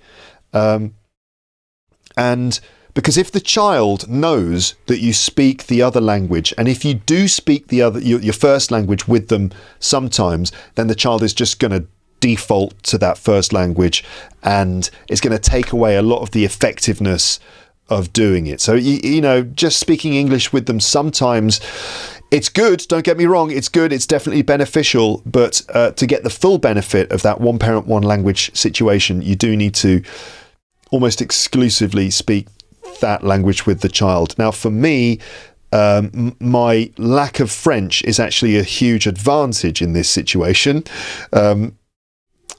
and because if the child knows that you speak the other language, and if you do speak your first language with them sometimes, then the child is just going to default to that first language, and it's going to take away a lot of the effectiveness of doing it. So, you know, just speaking English with them sometimes, it's good, don't get me wrong, it's good, it's definitely beneficial, but to get the full benefit of that one parent, one language situation, you do need to almost exclusively speak that language with the child. Now, for me, my lack of French is actually a huge advantage in this situation,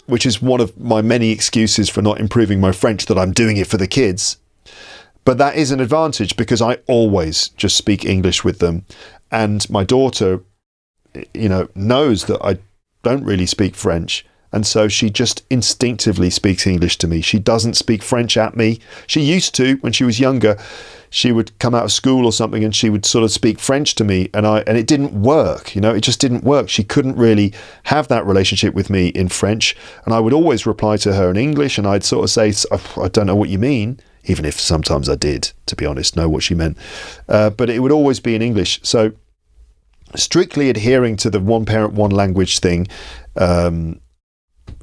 which is one of my many excuses for not improving my French, that I'm doing it for the kids. But that is an advantage because I always just speak English with them. And my daughter, you know, knows that I don't really speak French. And so she just instinctively speaks English to me. She doesn't speak French at me. She used to when she was younger. She would come out of school or something and she would sort of speak French to me. And it didn't work. You know, it just didn't work. She couldn't really have that relationship with me in French. And I would always reply to her in English. And I'd sort of say, I don't know what you mean. Even if sometimes I did, to be honest, know what she meant. But it would always be in English. So strictly adhering to the one parent, one language thing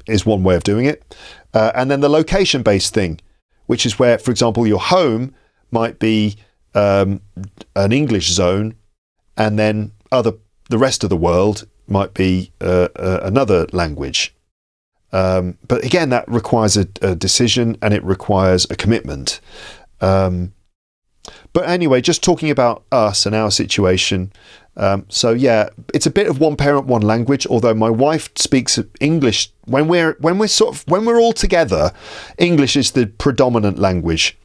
is one way of doing it. And then the location-based thing, which is where, for example, your home might be an English zone, and then the rest of the world might be another language. But again, that requires a decision, and it requires a commitment. But anyway, just talking about us and our situation. So yeah, it's a bit of one parent, one language. Although my wife speaks English when we're all together, English is the predominant language.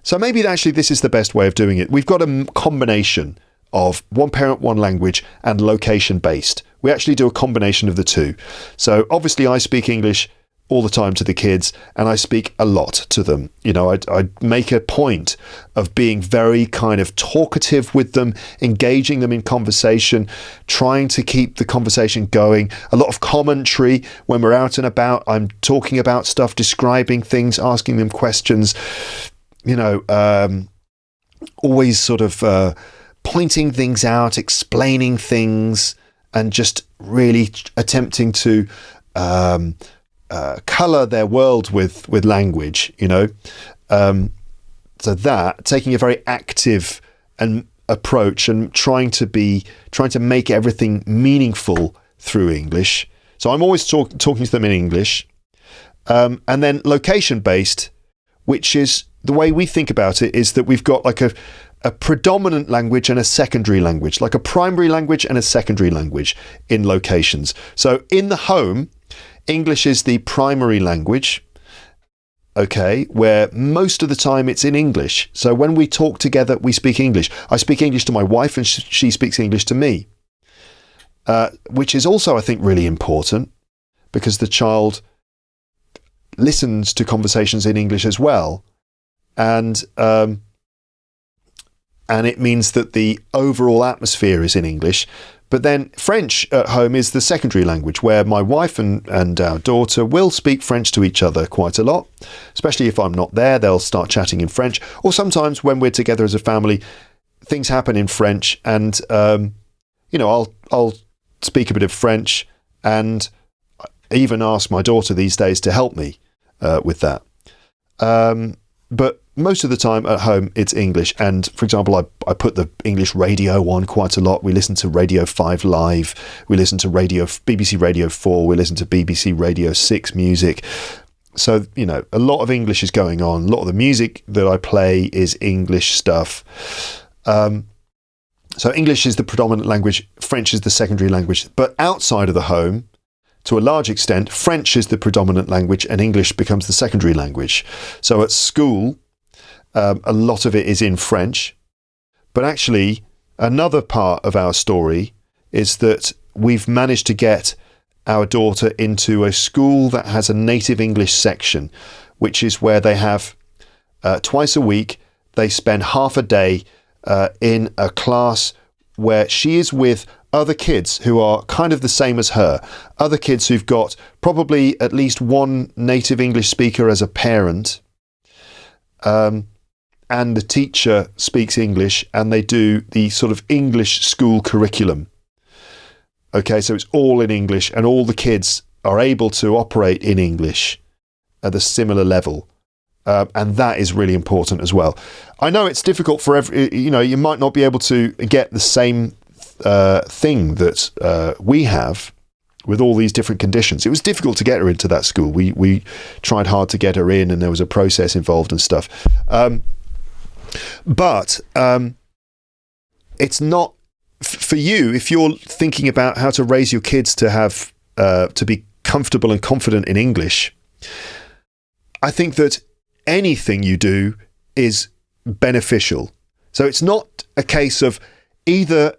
So maybe actually this is the best way of doing it. We've got a combination of one parent, one language and location based. We actually do a combination of the two. So obviously I speak English all the time to the kids, and I speak a lot to them. You know, I make a point of being very kind of talkative with them, engaging them in conversation, trying to keep the conversation going. A lot of commentary when we're out and about. I'm talking about stuff, describing things, asking them questions, you know, always sort of pointing things out, explaining things, and just really attempting to colour their world with language, you know. So that, taking a very active approach and trying to make everything meaningful through English. So I'm always talking to them in English. And then location-based, which is the way we think about it, is that we've got like a predominant language and a secondary language, like a primary language and a secondary language in locations. So in the home, English is the primary language, okay, where most of the time it's in English. So when we talk together, we speak English. I speak English to my wife and she speaks English to me, which is also, I think, really important because the child listens to conversations in English as well. And it means that the overall atmosphere is in English. But then French at home is the secondary language, where my wife and our daughter will speak French to each other quite a lot, especially if I'm not there. They'll start chatting in French. Or sometimes when we're together as a family, things happen in French, and you know, I'll speak a bit of French, and even ask my daughter these days to help me with that. But most of the time at home, it's English. And for example, I put the English radio on quite a lot. We listen to Radio 5 Live. We listen to BBC Radio 4. We listen to BBC Radio 6 music. So, a lot of English is going on. A lot of the music that I play is English stuff. So English is the predominant language. French is the secondary language. But outside of the home, to a large extent, French is the predominant language and English becomes the secondary language. So at school, a lot of it is in French. But actually, another part of our story is that we've managed to get our daughter into a school that has a native English section, which is where they have twice a week, they spend half a day in a class where she is with other kids who are kind of the same as her, other kids who've got probably at least one native English speaker as a parent, and the teacher speaks English, and they do the sort of English school curriculum. Okay, so it's all in English, and all the kids are able to operate in English at a similar level. And that is really important as well. I know it's difficult for you might not be able to get the same thing that we have with all these different conditions. It was difficult to get her into that school. We tried hard to get her in, and there was a process involved and stuff. But it's not for you if you're thinking about how to raise your kids to have to be comfortable and confident in English. I think that anything you do is beneficial. So it's not a case of either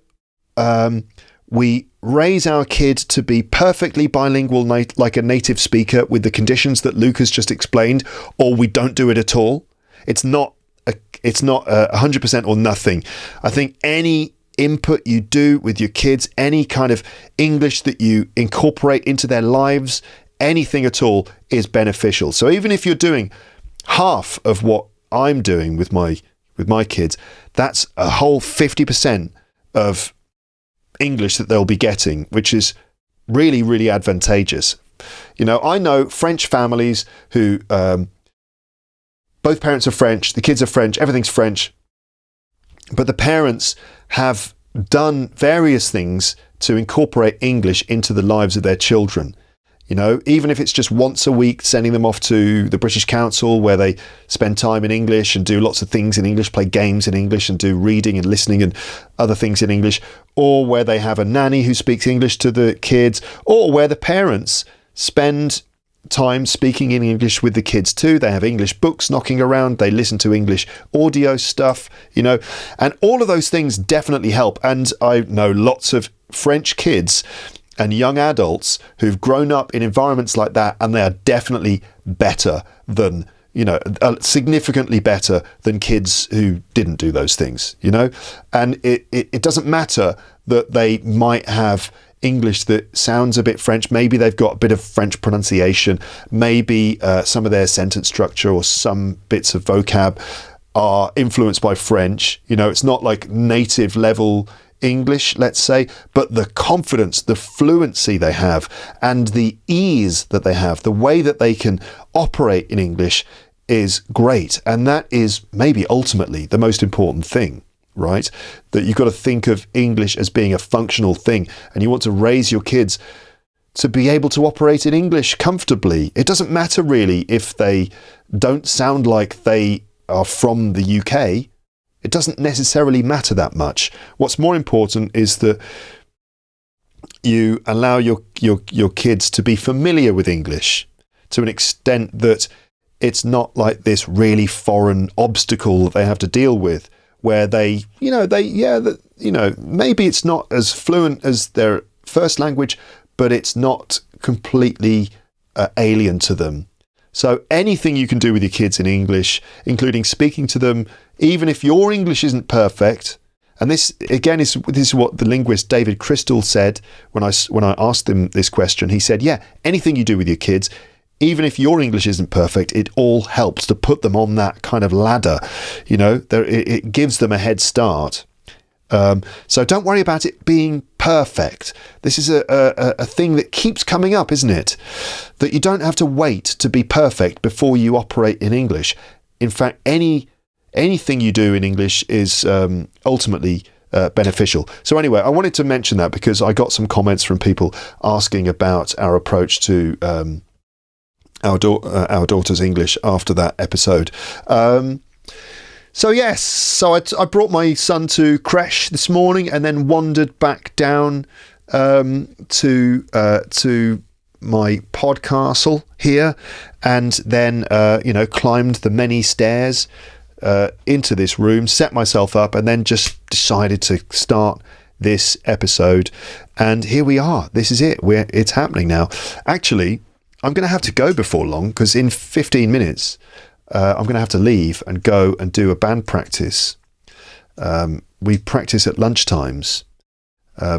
we raise our kid to be perfectly bilingual like a native speaker with the conditions that Luke has just explained, or we don't do it at all. It's not 100% or nothing. I think any input you do with your kids, any kind of English that you incorporate into their lives, anything at all is beneficial. So even if you're doing half of what I'm doing with my kids, that's a whole 50% of English that they'll be getting, which is really, really advantageous. I know French families who both parents are French, the kids are French, everything's French, but the parents have done various things to incorporate English into the lives of their children. Even if it's just once a week, sending them off to the British Council where they spend time in English and do lots of things in English, play games in English and do reading and listening and other things in English, or where they have a nanny who speaks English to the kids, or where the parents spend time speaking in English with the kids too. They have English books knocking around, they listen to English audio stuff, and all of those things definitely help. And I know lots of French kids and young adults who've grown up in environments like that, and they are definitely better than, significantly better than kids who didn't do those things, And it doesn't matter that they might have English that sounds a bit French. Maybe they've got a bit of French pronunciation. Maybe some of their sentence structure or some bits of vocab are influenced by French. It's not like native level English, let's say, but the confidence, the fluency they have, and the ease that they have, the way that they can operate in English is great. And that is maybe ultimately the most important thing, right? That you've got to think of English as being a functional thing, and you want to raise your kids to be able to operate in English comfortably. It doesn't matter really if they don't sound like they are from the UK. It doesn't necessarily matter that much. What's more important is that you allow your kids to be familiar with English to an extent that it's not like this really foreign obstacle that they have to deal with, where maybe it's not as fluent as their first language, but it's not completely alien to them. So anything you can do with your kids in English, including speaking to them, even if your English isn't perfect, and this again is what the linguist David Crystal said when I asked him this question. He said, yeah, anything you do with your kids, even if your English isn't perfect, it all helps to put them on that kind of ladder. It gives them a head start. So don't worry about it being perfect. This is a thing that keeps coming up, isn't it? That you don't have to wait to be perfect before you operate in English. In fact, anything you do in English is ultimately beneficial. So anyway, I wanted to mention that because I got some comments from people asking about our approach to our daughter's English after that episode. So I brought my son to creche this morning and then wandered back down to my podcastle here, and then climbed the many stairs into this room, set myself up, and then just decided to start this episode. And here we are. This is it. It's happening now. Actually, I'm going to have to go before long, because in 15 minutes I'm going to have to leave and go and do a band practice. We practice at lunchtimes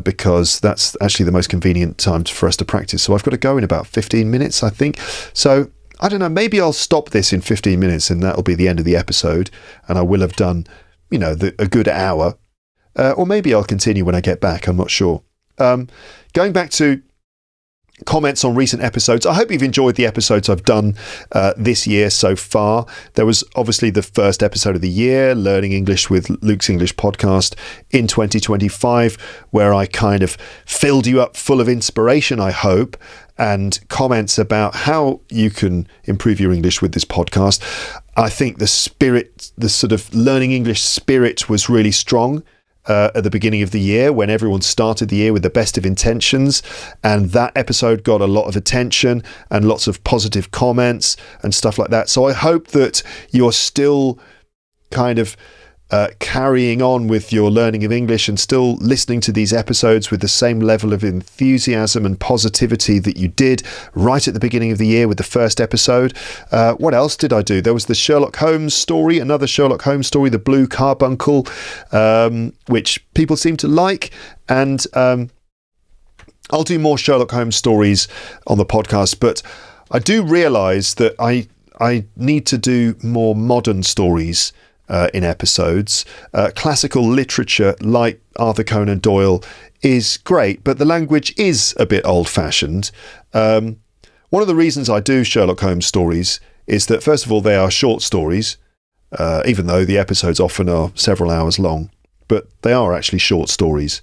because that's actually the most convenient time for us to practice. So I've got to go in about 15 minutes, I think. So I don't know, maybe I'll stop this in 15 minutes and that'll be the end of the episode, and I will have done, a good hour. Or maybe I'll continue when I get back, I'm not sure. Going back to comments on recent episodes, I hope you've enjoyed the episodes I've done this year so far. There was obviously the first episode of the year, Learning English with Luke's English Podcast in 2025, where I kind of filled you up full of inspiration, I hope, and comments about how you can improve your English with this podcast. I think the sort of learning English spirit was really strong at the beginning of the year, when everyone started the year with the best of intentions, and that episode got a lot of attention and lots of positive comments and stuff like that. So I hope that you're still kind of carrying on with your learning of English and still listening to these episodes with the same level of enthusiasm and positivity that you did right at the beginning of the year with the first episode. What else did I do? There was the Sherlock Holmes story, another Sherlock Holmes story, the Blue Carbuncle, which people seem to like. And I'll do more Sherlock Holmes stories on the podcast, but I do realise that I need to do more modern stories in episodes. Classical literature like Arthur Conan Doyle is great, but the language is a bit old-fashioned. One of the reasons I do Sherlock Holmes stories is that, first of all, they are short stories, even though the episodes often are several hours long, but they are actually short stories,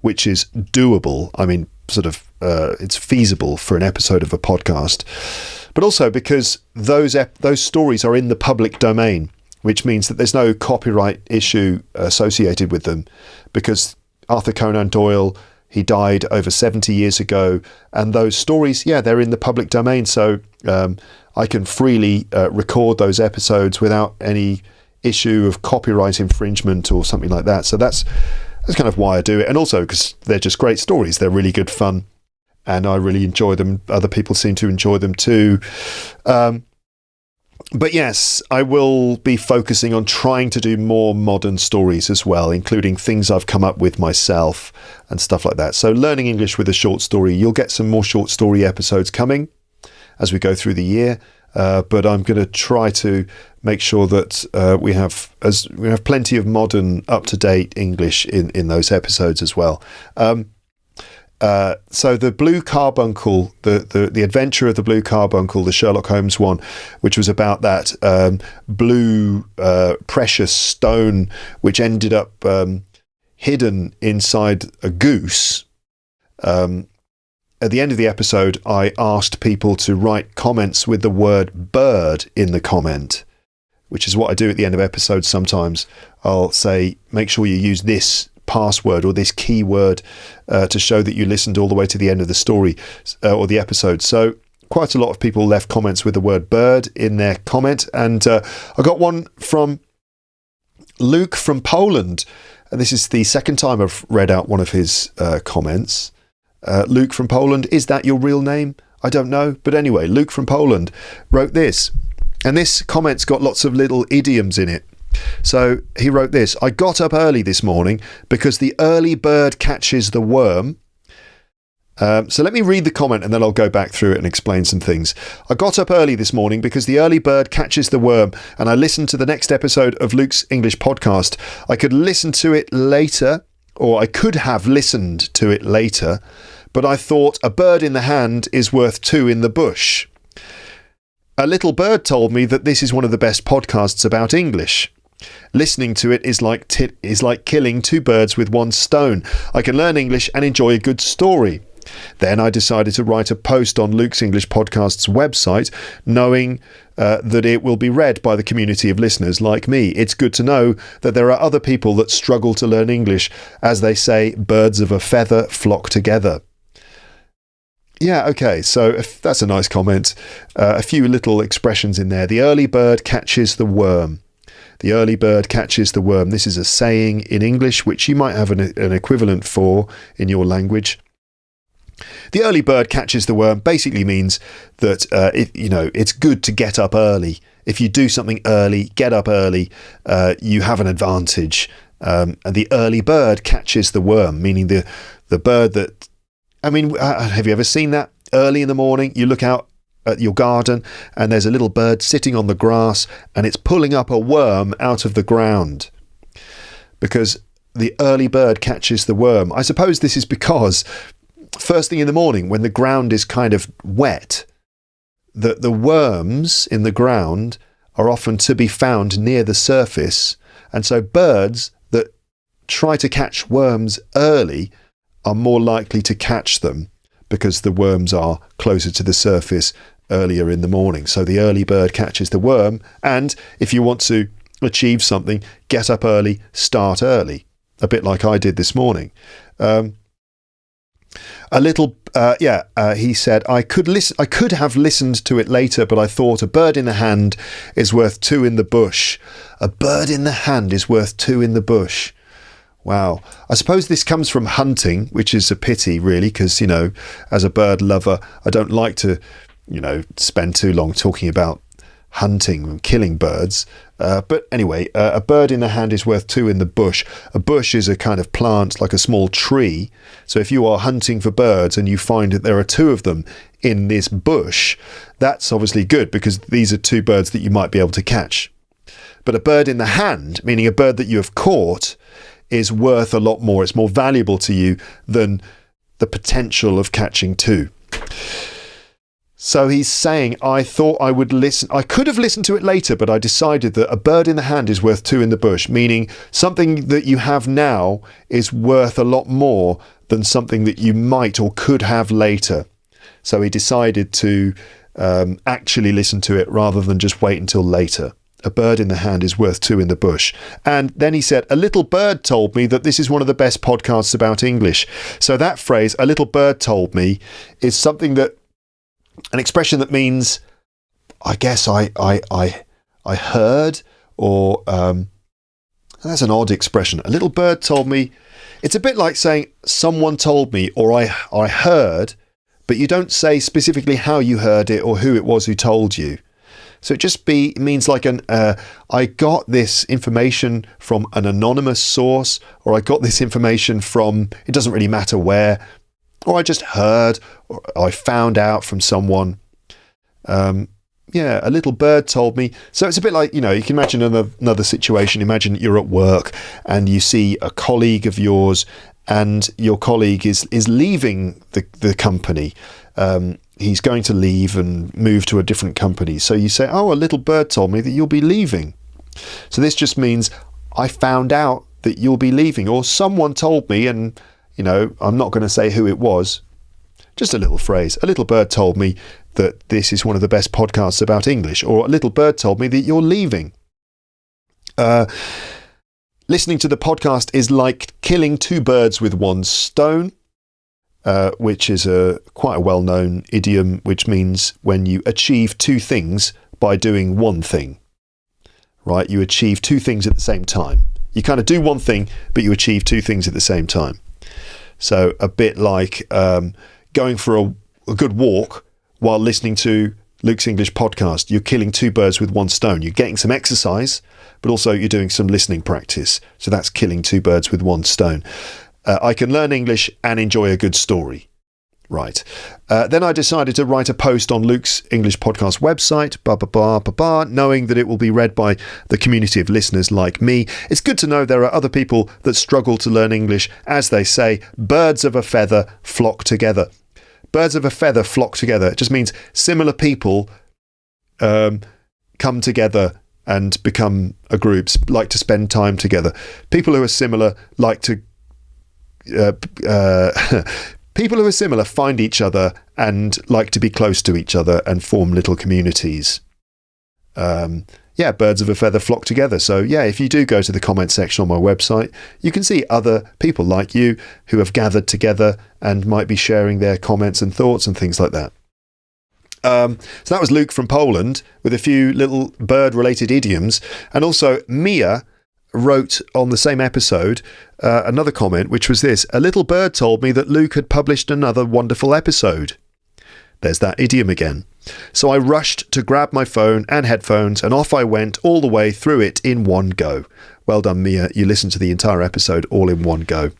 which is doable. I mean, it's feasible for an episode of a podcast. But also because those stories are in the public domain, which means that there's no copyright issue associated with them, because Arthur Conan Doyle, he died over 70 years ago, and those stories, they're in the public domain, so I can freely record those episodes without any issue of copyright infringement or something like that. So that's kind of why I do it, and also because they're just great stories. They're really good fun, and I really enjoy them. Other people seem to enjoy them too. But yes, I will be focusing on trying to do more modern stories as well, including things I've come up with myself and stuff like that. So Learning English with a Short Story, you'll get some more short story episodes coming as we go through the year. But I'm going to try to make sure that we have plenty of modern, up-to-date English in those episodes as well. So the Blue Carbuncle, the Adventure of the Blue Carbuncle, the Sherlock Holmes one, which was about that blue precious stone which ended up hidden inside a goose. At the end of the episode, I asked people to write comments with the word bird in the comment, which is what I do at the end of episodes sometimes. I'll say, make sure you use this password or this keyword to show that you listened all the way to the end of the story or the episode. So quite a lot of people left comments with the word bird in their comment. And I got one from Luke from Poland. And this is the second time I've read out one of his comments. Luke from Poland, is that your real name? I don't know. But anyway, Luke from Poland wrote this. And this comment's got lots of little idioms in it. So he wrote this: I got up early this morning because the early bird catches the worm. So let me read the comment and then I'll go back through it and explain some things. I got up early this morning because the early bird catches the worm, and I listened to the next episode of Luke's English Podcast. I could listen to it later or I could have listened to it later, but I thought a bird in the hand is worth two in the bush. A little bird told me that this is one of the best podcasts about English. Listening to it is like killing two birds with one stone. I can learn English and enjoy a good story. Then I decided to write a post on Luke's English Podcast's website, knowing that it will be read by the community of listeners like me. It's good to know that there are other people that struggle to learn English. As they say, birds of a feather flock together. Yeah, okay, so that's a nice comment. A few little expressions in there. The early bird catches the worm. The early bird catches the worm. This is a saying in English, which you might have an equivalent for in your language. The early bird catches the worm basically means that it's good to get up early. If you do something early, get up early, you have an advantage. And the early bird catches the worm, meaning the bird that... have you ever seen that? Early in the morning, you look out at your garden and there's a little bird sitting on the grass and it's pulling up a worm out of the ground. Because the early bird catches the worm. I suppose this is because... first thing in the morning, when the ground is kind of wet, the worms in the ground are often to be found near the surface. And so birds that try to catch worms early are more likely to catch them because the worms are closer to the surface earlier in the morning. So the early bird catches the worm. And if you want to achieve something, get up early, start early. A bit like I did this morning. He said, I could have listened to it later, but I thought a bird in the hand is worth two in the bush. A bird in the hand is worth two in the bush. Wow. I suppose this comes from hunting, which is a pity, really, because, as a bird lover, I don't like to, spend too long talking about hunting and killing birds. But anyway, a bird in the hand is worth two in the bush. A bush is a kind of plant, like a small tree. So if you are hunting for birds and you find that there are two of them in this bush, that's obviously good because these are two birds that you might be able to catch. But a bird in the hand, meaning a bird that you have caught, is worth a lot more. It's more valuable to you than the potential of catching two. So he's saying, I thought I would listen. I could have listened to it later, but I decided that a bird in the hand is worth two in the bush, meaning something that you have now is worth a lot more than something that you might or could have later. So he decided to actually listen to it rather than just wait until later. A bird in the hand is worth two in the bush. And then he said, a little bird told me that this is one of the best podcasts about English. So that phrase, a little bird told me, is something that an expression that means, I guess I heard, or that's an odd expression. A little bird told me. It's a bit like saying someone told me or I heard, but you don't say specifically how you heard it or who it was who told you. So it means like I got this information from an anonymous source, or I got this information from, it doesn't really matter where, or I just heard, or I found out from someone. A little bird told me. So it's a bit like, you can imagine another situation. Imagine you're at work and you see a colleague of yours and your colleague is leaving the company. He's going to leave and move to a different company. So you say, a little bird told me that you'll be leaving. So this just means I found out that you'll be leaving, or someone told me, and I'm not going to say who it was. Just a little phrase. A little bird told me that this is one of the best podcasts about English, or a little bird told me that you're leaving. Listening to the podcast is like killing two birds with one stone, which is quite a well-known idiom, which means when you achieve two things by doing one thing, right? You achieve two things at the same time. You kind of do one thing, but you achieve two things at the same time. So a bit like going for a good walk while listening to Luke's English podcast. You're killing two birds with one stone. You're getting some exercise, but also you're doing some listening practice. So that's killing two birds with one stone. I can learn English and enjoy a good story. Right. Then I decided to write a post on Luke's English podcast website, knowing that it will be read by the community of listeners like me. It's good to know there are other people that struggle to learn English. As they say, birds of a feather flock together. Birds of a feather flock together. It just means similar people come together and become a group, like to spend time together. People who are similar like to... People who are similar find each other and like to be close to each other and form little communities. Birds of a feather flock together. So yeah, if you do go to the comment section on my website, you can see other people like you who have gathered together and might be sharing their comments and thoughts and things like that. So that was Luke from Poland with a few little bird-related idioms. And also Mia wrote on the same episode another comment, which was this: a little bird told me that Luke had published another wonderful episode. There's that idiom again. So I rushed to grab my phone and headphones, and off I went all the way through it in one go. Well done, Mia. You listened to the entire episode all in one go.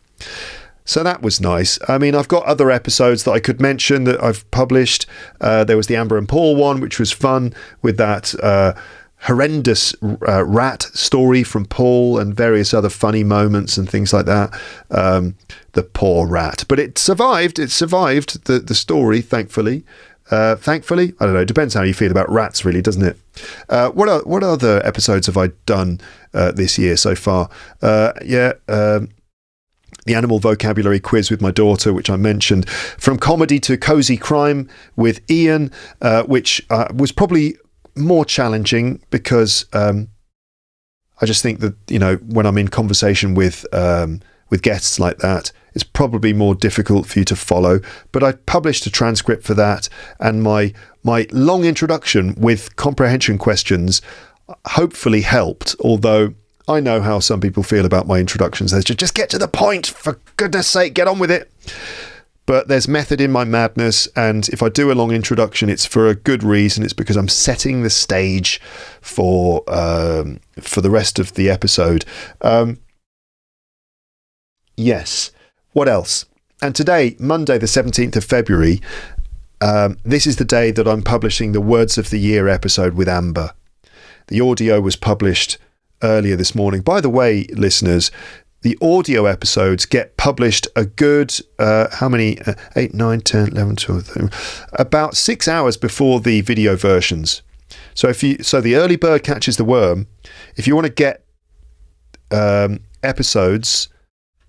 So that was nice. I mean, I've got other episodes that I could mention that I've published. There was the Amber and Paul one, which was fun, with that horrendous rat story from Paul and various other funny moments and things like that. The poor rat. But it survived. It survived the story, thankfully. Thankfully, I don't know. It depends how you feel about rats, really, doesn't it? What other episodes have I done this year so far? The animal vocabulary quiz with my daughter, which I mentioned. From comedy to cozy crime with Ian, which was probably more challenging because I just think that, you know, when I'm in conversation with guests like that, it's probably more difficult for you to follow. But I published a transcript for that, and my long introduction with comprehension questions hopefully helped, although I know how some people feel about my introductions. They just get to the point, for goodness sake, get on with it. But there's method in my madness, and if I do a long introduction, it's for a good reason. It's because I'm setting the stage for the rest of the episode. Yes. What else? And today, Monday, the 17th of February, this is the day that I'm publishing the Words of the Year episode with Amber. The audio was published earlier this morning. By the way, listeners, the audio episodes get published a good, 8, 9, 10, 11, 12, 13, about 6 hours before the video versions. So the early bird catches the worm. If you want to get episodes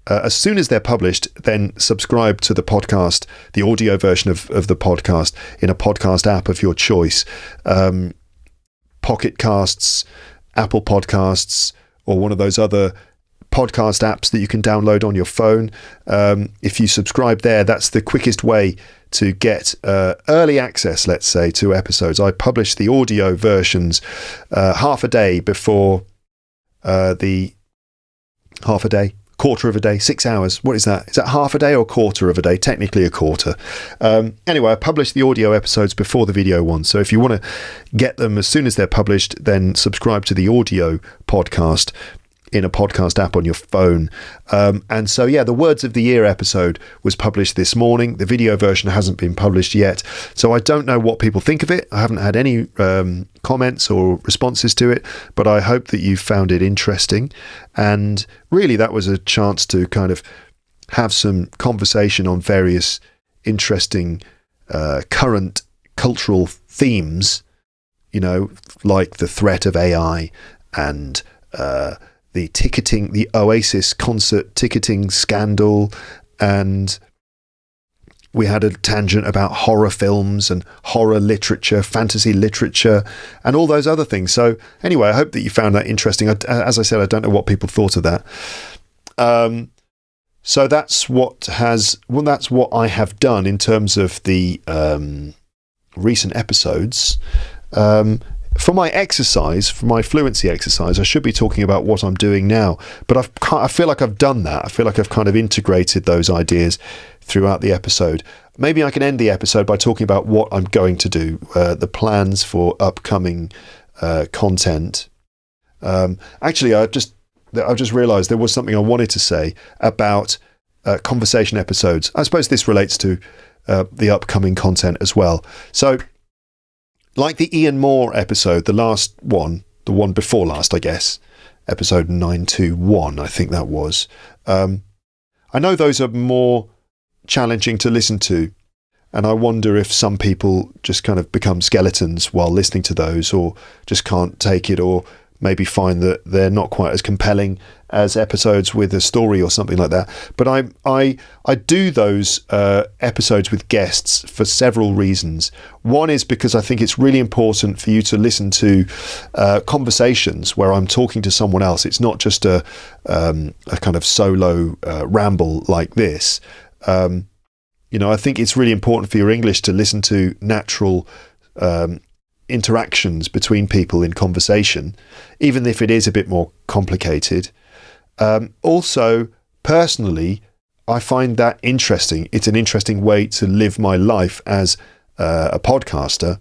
as soon as they're published, then subscribe to the podcast, the audio version of the podcast, in a podcast app of your choice. Pocket Casts, Apple Podcasts, or one of those other podcast apps that you can download on your phone. If you subscribe there, that's the quickest way to get early access, let's say, to episodes. I publish the audio versions half a day before quarter of a day, 6 hours. What is that? Is that half a day or quarter of a day? Technically a quarter. Anyway, I publish the audio episodes before the video ones. So if you want to get them as soon as they're published, then subscribe to the audio podcast in a podcast app on your phone. And so, yeah, the Words of the Year episode was published this morning. The video version hasn't been published yet. So I don't know what people think of it. I haven't had any comments or responses to it, but I hope that you found it interesting. And really, that was a chance to kind of have some conversation on various interesting current cultural themes, you know, like the threat of AI and the ticketing, the Oasis concert ticketing scandal, and we had a tangent about horror films and horror literature, fantasy literature, and all those other things. So anyway, I hope that you found that interesting. As I said, I don't know what people thought of that. So that's what I have done in terms of the recent episodes. For my exercise, for my fluency exercise, I should be talking about what I'm doing now, but I feel like I've done that. I feel like I've kind of integrated those ideas throughout the episode. Maybe I can end the episode by talking about what I'm going to do, the plans for upcoming content. Actually, I've just realised there was something I wanted to say about conversation episodes. I suppose this relates to the upcoming content as well. So, like the Ian Moore episode, the last one, the one before last, I guess, episode 921, I think that was. I know those are more challenging to listen to, and I wonder if some people just kind of become skeletons while listening to those, or just can't take it, or maybe find that they're not quite as compelling as episodes with a story or something like that. But I do those episodes with guests for several reasons. One is because I think it's really important for you to listen to conversations where I'm talking to someone else. It's not just a kind of solo ramble like this. I think it's really important for your English to listen to natural interactions between people in conversation, even if it is a bit more complicated. Also, personally, I find that interesting. It's an interesting way to live my life as a podcaster,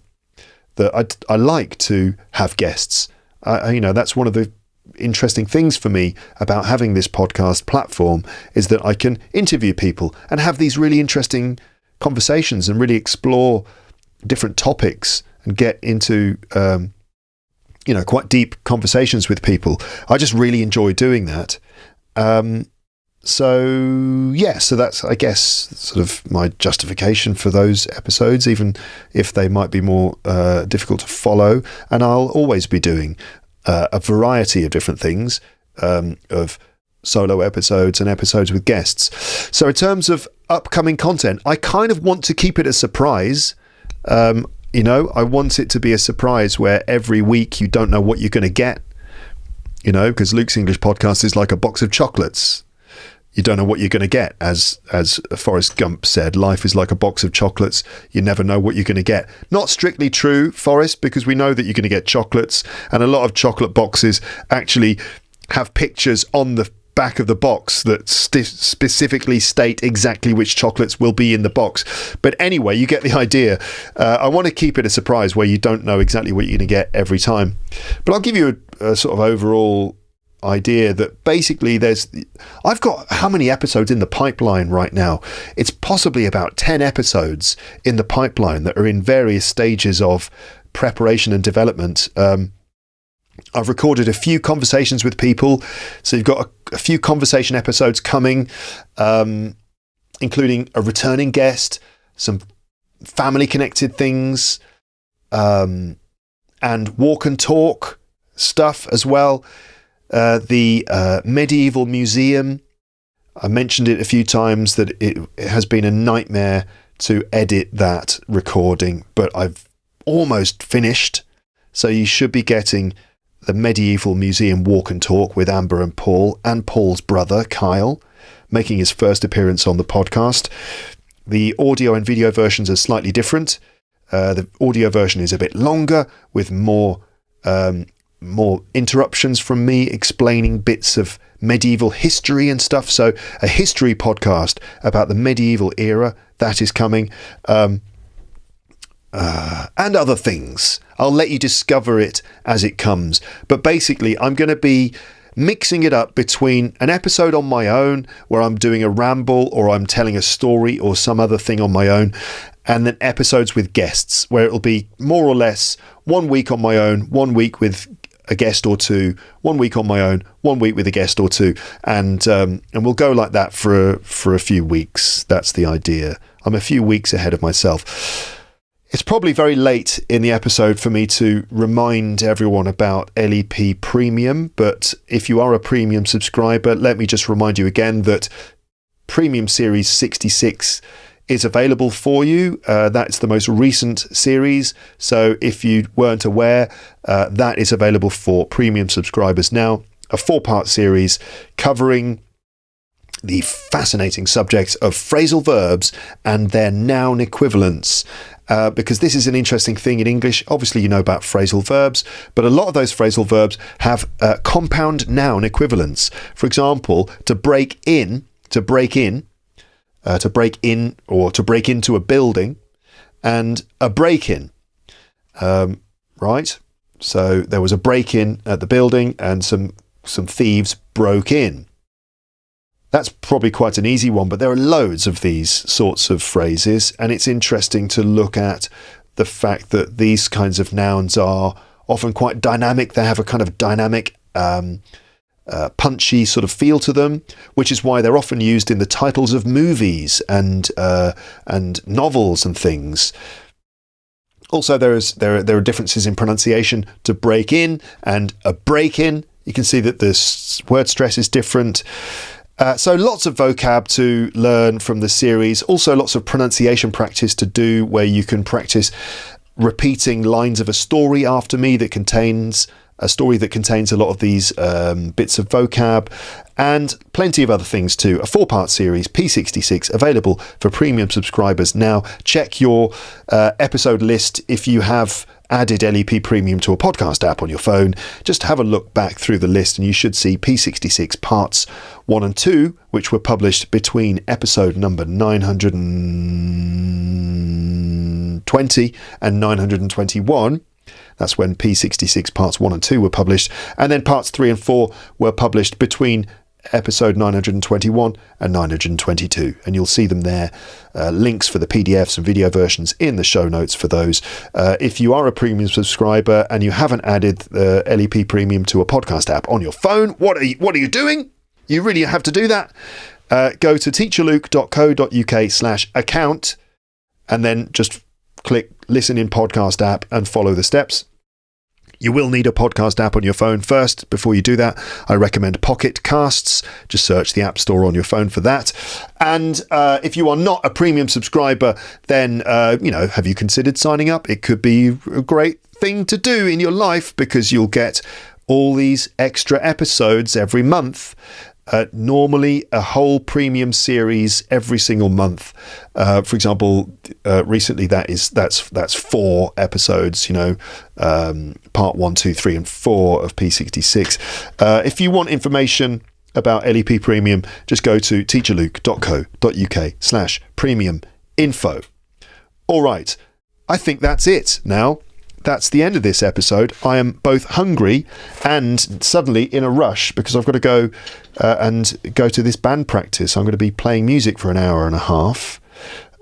that I like to have guests. That's one of the interesting things for me about having this podcast platform, is that I can interview people and have these really interesting conversations and really explore different topics and get into quite deep conversations with people. I just really enjoy doing that. So that's, I guess, sort of my justification for those episodes, even if they might be more difficult to follow. And I'll always be doing a variety of different things, of solo episodes and episodes with guests. So in terms of upcoming content, I kind of want to keep it a surprise. I want it to be a surprise where every week you don't know what you're going to get, because Luke's English Podcast is like a box of chocolates. You don't know what you're going to get. As Forrest Gump said, life is like a box of chocolates. You never know what you're going to get. Not strictly true, Forrest, because we know that you're going to get chocolates, and a lot of chocolate boxes actually have pictures on the back of the box that specifically state exactly which chocolates will be in the box. But anyway, you get the idea. I want to keep it a surprise where you don't know exactly what you're going to get every time. But I'll give you a sort of overall idea that basically I've got how many episodes in the pipeline right now? It's possibly about 10 episodes in the pipeline that are in various stages of preparation and development. I've recorded a few conversations with people, so you've got a few conversation episodes coming, including a returning guest, some family connected things, and walk and talk stuff as well. The medieval museum, I mentioned it a few times that it has been a nightmare to edit that recording, but I've almost finished. So you should be getting the medieval museum walk and talk with Amber and Paul's brother, Kyle, making his first appearance on the podcast. The audio and video versions are slightly different. The audio version is a bit longer, with more interruptions from me explaining bits of medieval history and stuff. So a history podcast about the medieval era, that is coming. And other things. I'll let you discover it as it comes. But basically, I'm going to be mixing it up between an episode on my own, where I'm doing a ramble or I'm telling a story or some other thing on my own, and then episodes with guests, where it'll be more or less 1 week on my own, 1 week with a guest or two, 1 week on my own, 1 week with a guest or two, and we'll go like that for a few weeks. That's the idea. I'm a few weeks ahead of myself. It's probably very late in the episode for me to remind everyone about LEP Premium, but if you are a premium subscriber, let me just remind you again that Premium Series 66 is available for you. That's the most recent series, so if you weren't aware, that is available for premium subscribers now. A 4-part series covering the fascinating subject of phrasal verbs and their noun equivalents. Because this is an interesting thing in English. Obviously, you know about phrasal verbs, but a lot of those phrasal verbs have compound noun equivalents. For example, to break in, or to break into a building, and a break-in. Right? So there was a break-in at the building, and some thieves broke in. That's probably quite an easy one, but there are loads of these sorts of phrases, and it's interesting to look at the fact that these kinds of nouns are often quite dynamic. They have a kind of dynamic, punchy sort of feel to them, which is why they're often used in the titles of movies and novels and things. Also, there are differences in pronunciation to break in and a break in. You can see that the word stress is different. So lots of vocab to learn from the series. Also lots of pronunciation practice to do, where you can practice repeating lines of a story after me that contains a lot of these bits of vocab, and plenty of other things too. A 4-part series, P66, available for premium subscribers now. Check your episode list if you have added LEP Premium to a podcast app on your phone. Just have a look back through the list and you should see P66 parts 1 and 2, which were published between episode number 920 and 921. That's when P66 parts 1 and 2 were published. And then parts 3 and 4 were published between episode 921 and 922. And you'll see them there. Links for the PDFs and video versions in the show notes for those. If you are a premium subscriber and you haven't added the LEP Premium to a podcast app on your phone, what are you doing? You really have to do that. Go to teacherluke.co.uk/account and then just click listen in podcast app and follow the steps. You will need a podcast app on your phone first. Before you do that, I recommend Pocket Casts. Just search the App Store on your phone for that. And if you are not a premium subscriber, then, have you considered signing up? It could be a great thing to do in your life, because you'll get all these extra episodes every month. Normally a whole premium series every single month. For example, recently that's 4 episodes, part 1, 2, 3 and 4 of P66. If you want information about LEP Premium, just go to teacherluke.co.uk/premium info. All right, I think that's it now. That's the end of this episode. I am both hungry and suddenly in a rush, because I've got to go to this band practice. I'm going to be playing music for an hour and a half.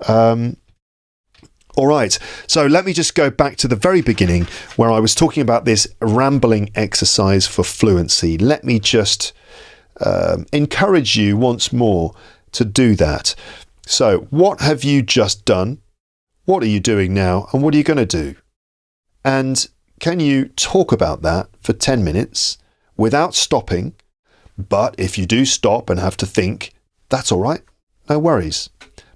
All right, so let me just go back to the very beginning, where I was talking about this rambling exercise for fluency. Let me just encourage you once more to do that. So, what have you just done? What are you doing now? And what are you going to do? And can you talk about that for 10 minutes without stopping? But if you do stop and have to think, that's all right. No worries.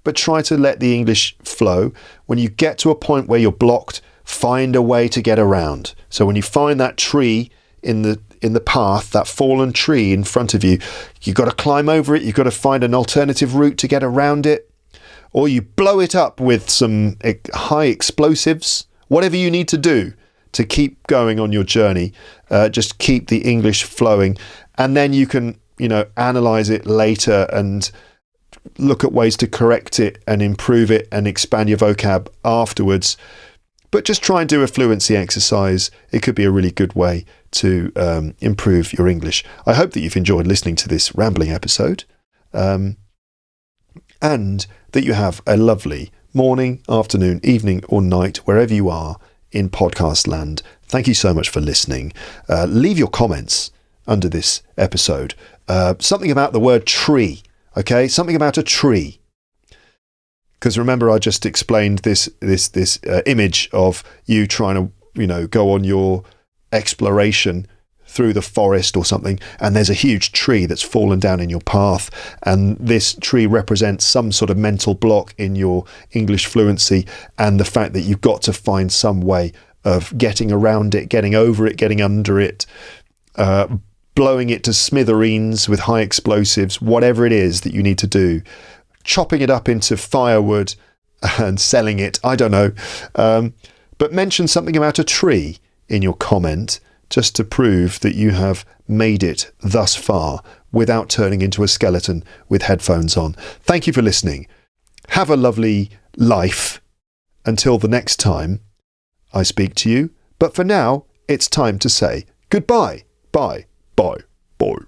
But try to let the English flow. When you get to a point where you're blocked, find a way to get around. So when you find that tree in the path, that fallen tree in front of you, you've got to climb over it. You've got to find an alternative route to get around it. Or you blow it up with some high explosives. Whatever you need to do to keep going on your journey, just keep the English flowing, and then you can, analyze it later and look at ways to correct it and improve it and expand your vocab afterwards. But just try and do a fluency exercise. It could be a really good way to improve your English. I hope that you've enjoyed listening to this rambling episode, and that you have a lovely morning, afternoon, evening or night, wherever you are in podcast land. Thank you so much for listening. Leave your comments under this episode. Something about the word tree, okay? Something about a tree. Because remember, I just explained this image of you trying to, go on your exploration through the forest or something, and there's a huge tree that's fallen down in your path, and this tree represents some sort of mental block in your English fluency, and the fact that you've got to find some way of getting around it, getting over it, getting under it, blowing it to smithereens with high explosives, whatever it is that you need to do, chopping it up into firewood and selling it, I don't know, but mention something about a tree in your comment, just to prove that you have made it thus far without turning into a skeleton with headphones on. Thank you for listening. Have a lovely life until the next time I speak to you. But for now, it's time to say goodbye. Bye. Bye. Bye.